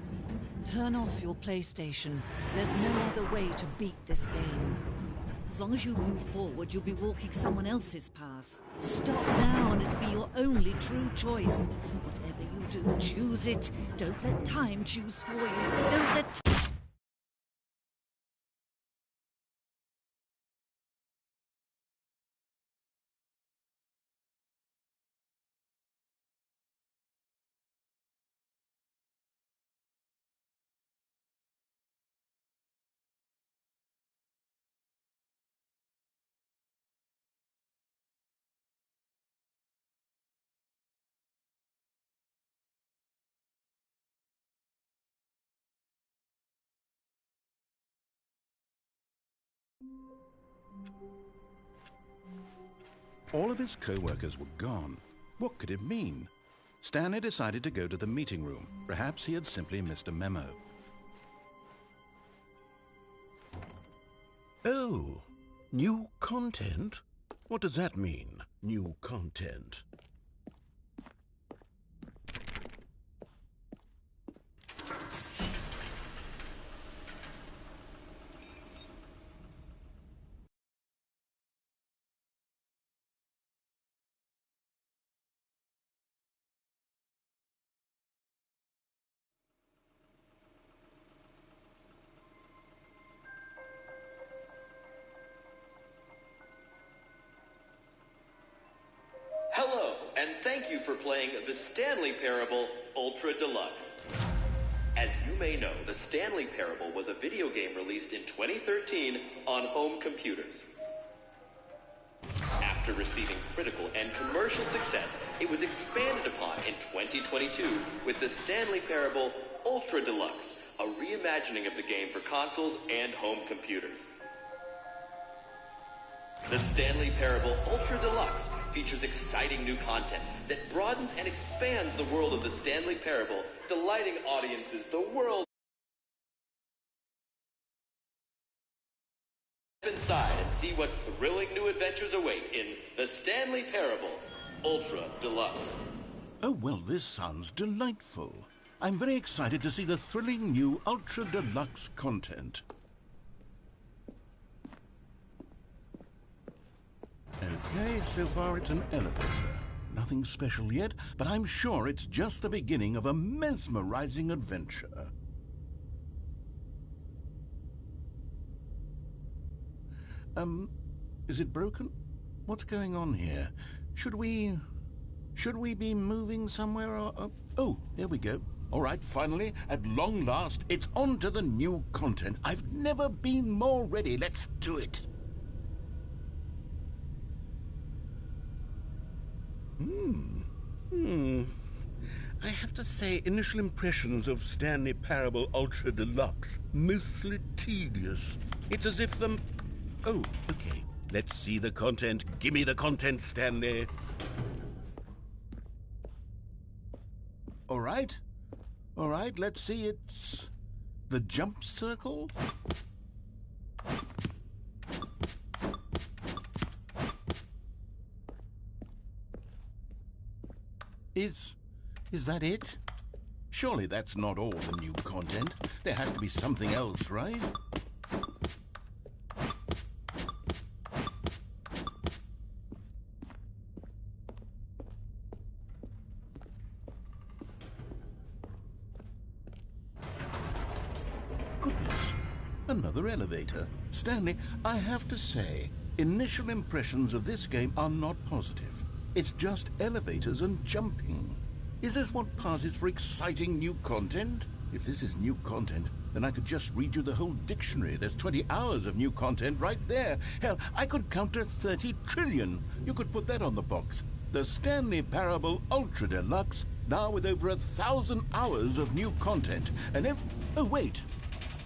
Turn off your PlayStation. There's no other way to beat this game. As long as you move forward, you'll be walking someone else's path. Stop now and it'll be your only true choice. Whatever you do, choose it. Don't let time choose for you. Don't let... All of his co-workers were gone. What could it mean? Stanley decided to go to the meeting room. Perhaps he had simply missed a memo. Oh, new content? What does that mean, new content? Hello, and thank you for playing the Stanley Parable Ultra Deluxe. As you may know, the Stanley Parable was a video game released in 2013 on home computers. After receiving critical and commercial success, it was expanded upon in 2022 with the Stanley Parable Ultra Deluxe, a reimagining of the game for consoles and home computers. The Stanley Parable Ultra Deluxe features exciting new content that broadens and expands the world of the Stanley Parable, delighting audiences the world inside and see what thrilling new adventures await in the Stanley Parable Ultra Deluxe. Oh, well, this sounds delightful. I'm very excited to see the thrilling new Ultra Deluxe content. Okay, so far it's an elevator. Nothing special yet, but I'm sure it's just the beginning of a mesmerizing adventure. Is it broken? What's going on here? Should we be moving somewhere or... Oh, here we go. All right, finally, at long last, it's on to the new content. I've never been more ready. Let's do it. I have to say, initial impressions of Stanley Parable Ultra Deluxe, mostly tedious. It's as if the... Oh, okay. Let's see the content. Give me the content, Stanley. All right, let's see. It's the jump circle. Is that it? Surely that's not all the new content. There has to be something else, right? Goodness, another elevator. Stanley, I have to say, initial impressions of this game are not positive. It's just elevators and jumping. Is this what passes for exciting new content? If this is new content, then I could just read you the whole dictionary. There's 20 hours of new content right there. Hell, I could count to 30 trillion. You could put that on the box. The Stanley Parable Ultra Deluxe, now with over 1,000 hours of new content. And oh, wait.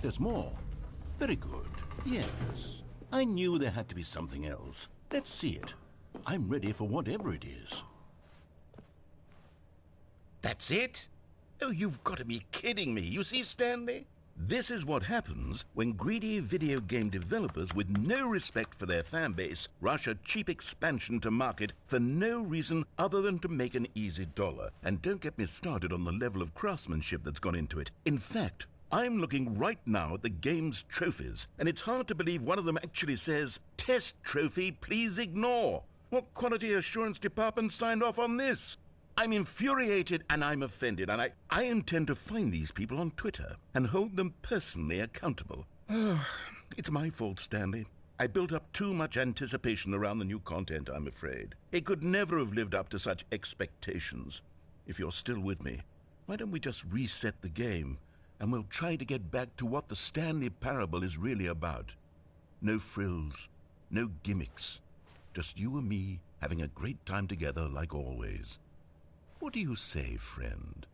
There's more. Very good. Yes. I knew there had to be something else. Let's see it. I'm ready for whatever it is. That's it? Oh, you've got to be kidding me. You see, Stanley? This is what happens when greedy video game developers with no respect for their fan base rush a cheap expansion to market for no reason other than to make an easy dollar. And don't get me started on the level of craftsmanship that's gone into it. In fact, I'm looking right now at the game's trophies, and it's hard to believe one of them actually says, "Test trophy, please ignore." What quality assurance department signed off on this? I'm infuriated and I'm offended, and I intend to find these people on Twitter and hold them personally accountable. It's my fault, Stanley. I built up too much anticipation around the new content, I'm afraid. It could never have lived up to such expectations. If you're still with me, why don't we just reset the game, and we'll try to get back to what the Stanley Parable is really about. No frills, no gimmicks. Just you and me having a great time together like always. What do you say, friend?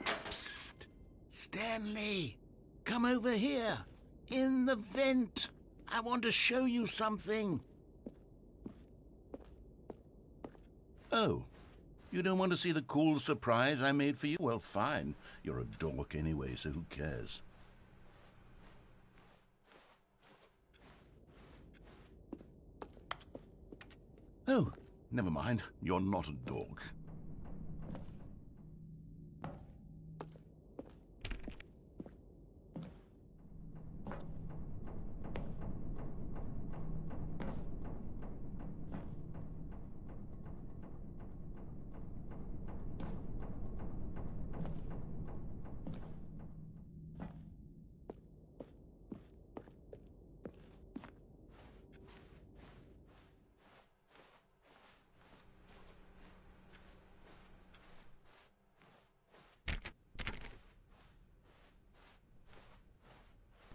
Psst! Stanley! Come over here! In the vent! I want to show you something! Oh, you don't want to see the cool surprise I made for you? Well, fine. You're a dork anyway, so who cares? Oh, never mind. You're not a dork.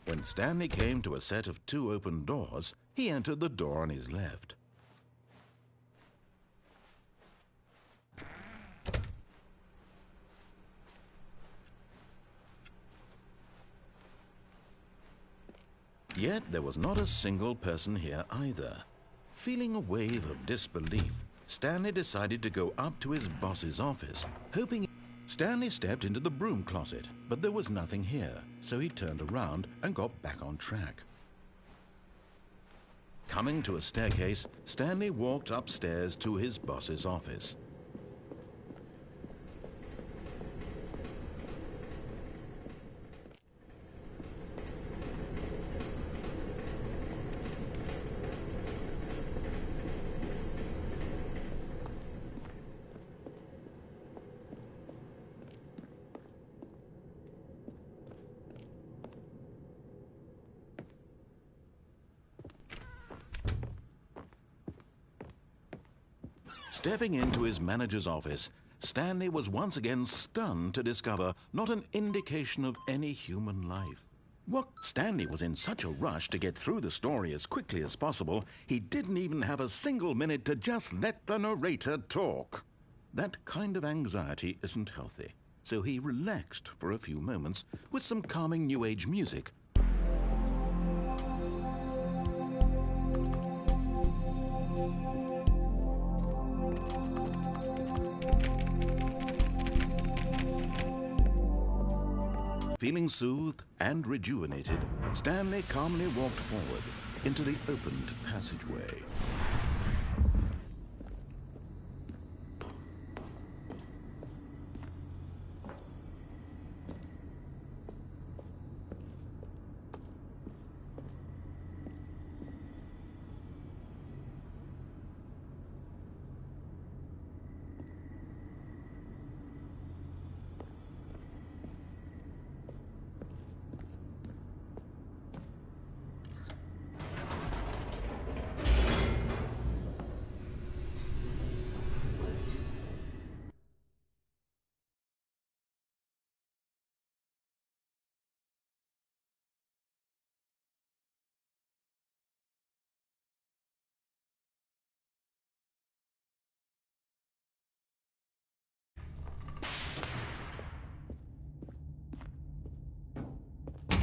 When Stanley came to a set of 2 open doors, he entered the door on his left. Yet there was not a single person here either. Feeling a wave of disbelief, Stanley decided to go up to his boss's office, hoping... Stanley stepped into the broom closet, but there was nothing here, so he turned around and got back on track. Coming to a staircase, Stanley walked upstairs to his boss's office. Stepping into his manager's office, Stanley was once again stunned to discover not an indication of any human life. Stanley was in such a rush to get through the story as quickly as possible, he didn't even have a single minute to just let the narrator talk. That kind of anxiety isn't healthy, so he relaxed for a few moments with some calming New Age music. Feeling soothed and rejuvenated, Stanley calmly walked forward into the opened passageway.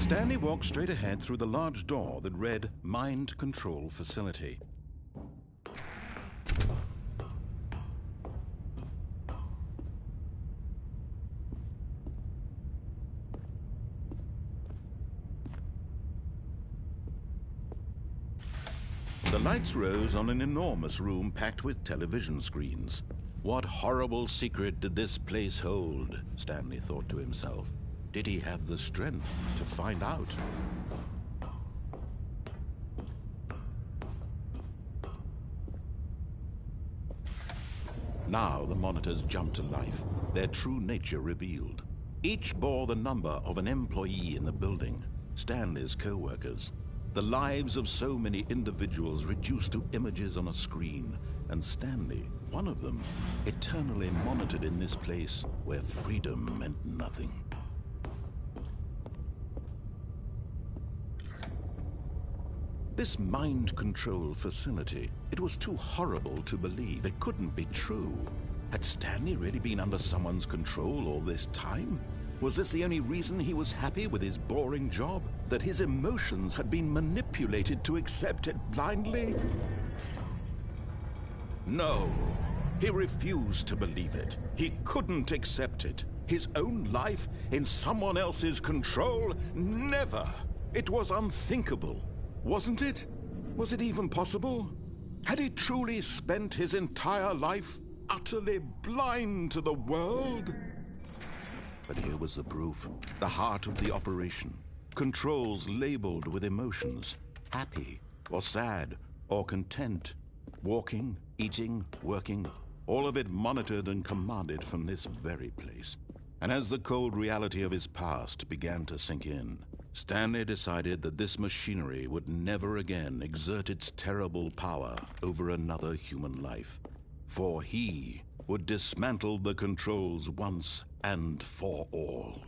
Stanley walked straight ahead through the large door that read Mind Control Facility. The lights rose on an enormous room packed with television screens. What horrible secret did this place hold? Stanley thought to himself. Did he have the strength to find out? Now the monitors jumped to life, their true nature revealed. Each bore the number of an employee in the building, Stanley's co-workers. The lives of so many individuals reduced to images on a screen, and Stanley, one of them, eternally monitored in this place where freedom meant nothing. This mind control facility, it was too horrible to believe. It couldn't be true. Had Stanley really been under someone's control all this time? Was this the only reason he was happy with his boring job? That his emotions had been manipulated to accept it blindly? No, he refused to believe it. He couldn't accept it. His own life in someone else's control? Never! It was unthinkable. Wasn't it? Was it even possible? Had he truly spent his entire life utterly blind to the world? But here was the proof. The heart of the operation. Controls labeled with emotions. Happy, or sad, or content. Walking, eating, working. All of it monitored and commanded from this very place. And as the cold reality of his past began to sink in, Stanley decided that this machinery would never again exert its terrible power over another human life. For he would dismantle the controls once and for all.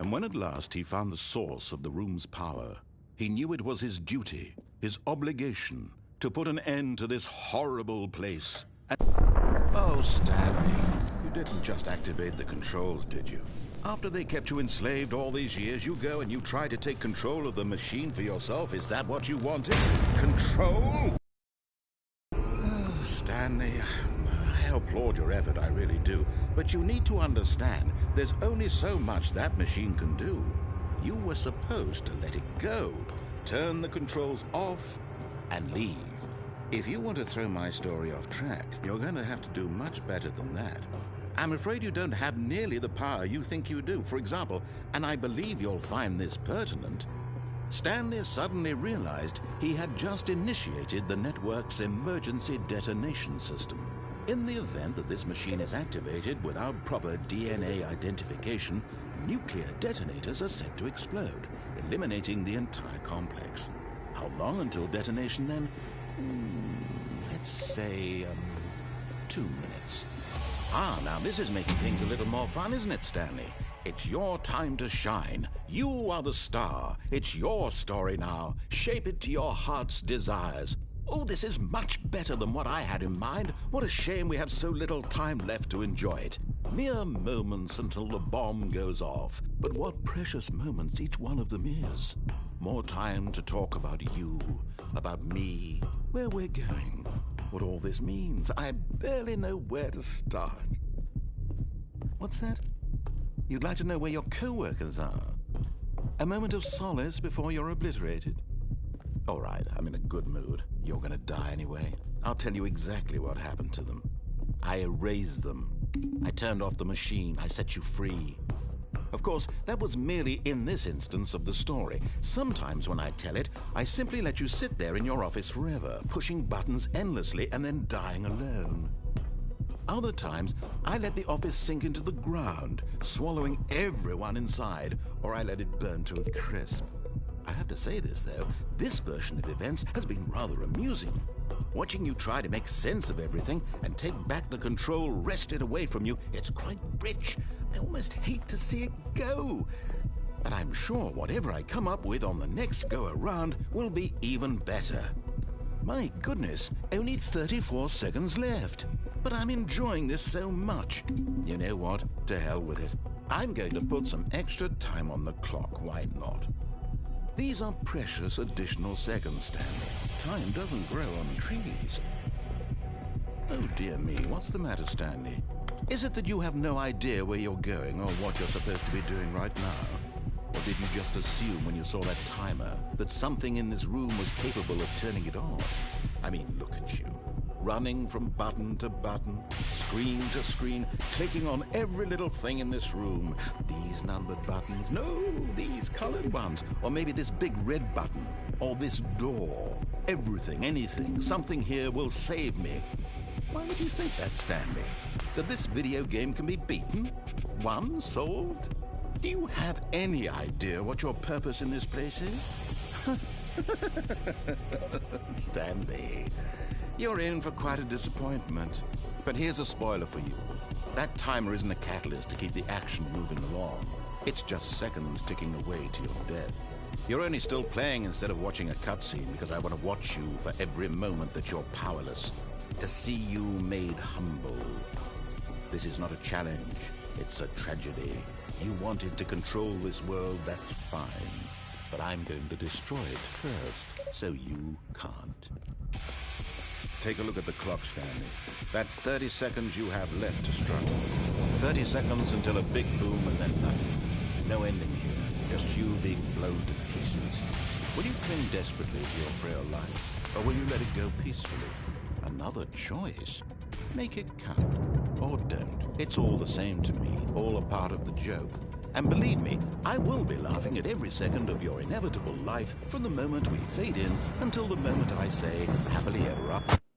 And when at last he found the source of the room's power, he knew it was his duty, his obligation, to put an end to this horrible place. And oh, Stanley, you didn't just activate the controls, did you? After they kept you enslaved all these years, you go and you try to take control of the machine for yourself. Is that what you wanted? Control? Oh, Stanley, I applaud your effort, I really do. But you need to understand, there's only so much that machine can do. You were supposed to let it go, turn the controls off, and leave. If you want to throw my story off track, you're going to have to do much better than that. I'm afraid you don't have nearly the power you think you do. For example, and I believe you'll find this pertinent, Stanley suddenly realized he had just initiated the network's emergency detonation system. In the event that this machine is activated without proper DNA identification, nuclear detonators are set to explode, eliminating the entire complex. How long until detonation then? Let's say, 2 minutes. Ah, now this is making things a little more fun, isn't it, Stanley? It's your time to shine. You are the star. It's your story now. Shape it to your heart's desires. Oh, this is much better than what I had in mind. What a shame we have so little time left to enjoy it. Mere moments until the bomb goes off. But what precious moments each one of them is. More time to talk about you, about me. Well, where we're going, what all this means. I barely know where to start. What's that? You'd like to know where your co-workers are? A moment of solace before you're obliterated? All right, I'm in a good mood. You're gonna die anyway. I'll tell you exactly what happened to them. I erased them. I turned off the machine. I set you free. Of course, that was merely in this instance of the story. Sometimes when I tell it, I simply let you sit there in your office forever, pushing buttons endlessly and then dying alone. Other times, I let the office sink into the ground, swallowing everyone inside, or I let it burn to a crisp. I have to say this, though, this version of events has been rather amusing. Watching you try to make sense of everything and take back the control wrested away from you, it's quite rich. I almost hate to see it go. But I'm sure whatever I come up with on the next go-around will be even better. My goodness, only 34 seconds left. But I'm enjoying this so much. You know what? To hell with it. I'm going to put some extra time on the clock. Why not? These are precious additional seconds, Stanley. Time doesn't grow on trees. Oh dear me, what's the matter, Stanley? Is it that you have no idea where you're going or what you're supposed to be doing right now? Or did you just assume when you saw that timer that something in this room was capable of turning it off? I mean, look at you. Running from button to button, screen to screen, clicking on every little thing in this room. These numbered buttons, no, these colored ones, or maybe this big red button, or this door. Everything, anything, something here will save me. Why would you think that, Stanley? That this video game can be beaten? Won? Solved? Do you have any idea what your purpose in this place is? Stanley, you're in for quite a disappointment. But here's a spoiler for you. That timer isn't a catalyst to keep the action moving along. It's just seconds ticking away to your death. You're only still playing instead of watching a cutscene because I want to watch you for every moment that you're powerless. To see you made humble. This is not a challenge. It's a tragedy. You wanted to control this world, that's fine. But I'm going to destroy it first, so you can't. Take a look at the clock, Stanley. That's 30 seconds you have left to struggle. 30 seconds until a big boom and then nothing. No ending here, just you being blown to pieces. Will you cling desperately to your frail life, or will you let it go peacefully? Another choice. Make it count, or don't. It's all the same to me, all a part of the joke. And believe me, I will be laughing at every second of your inevitable life from the moment we fade in until the moment I say, happily ever up.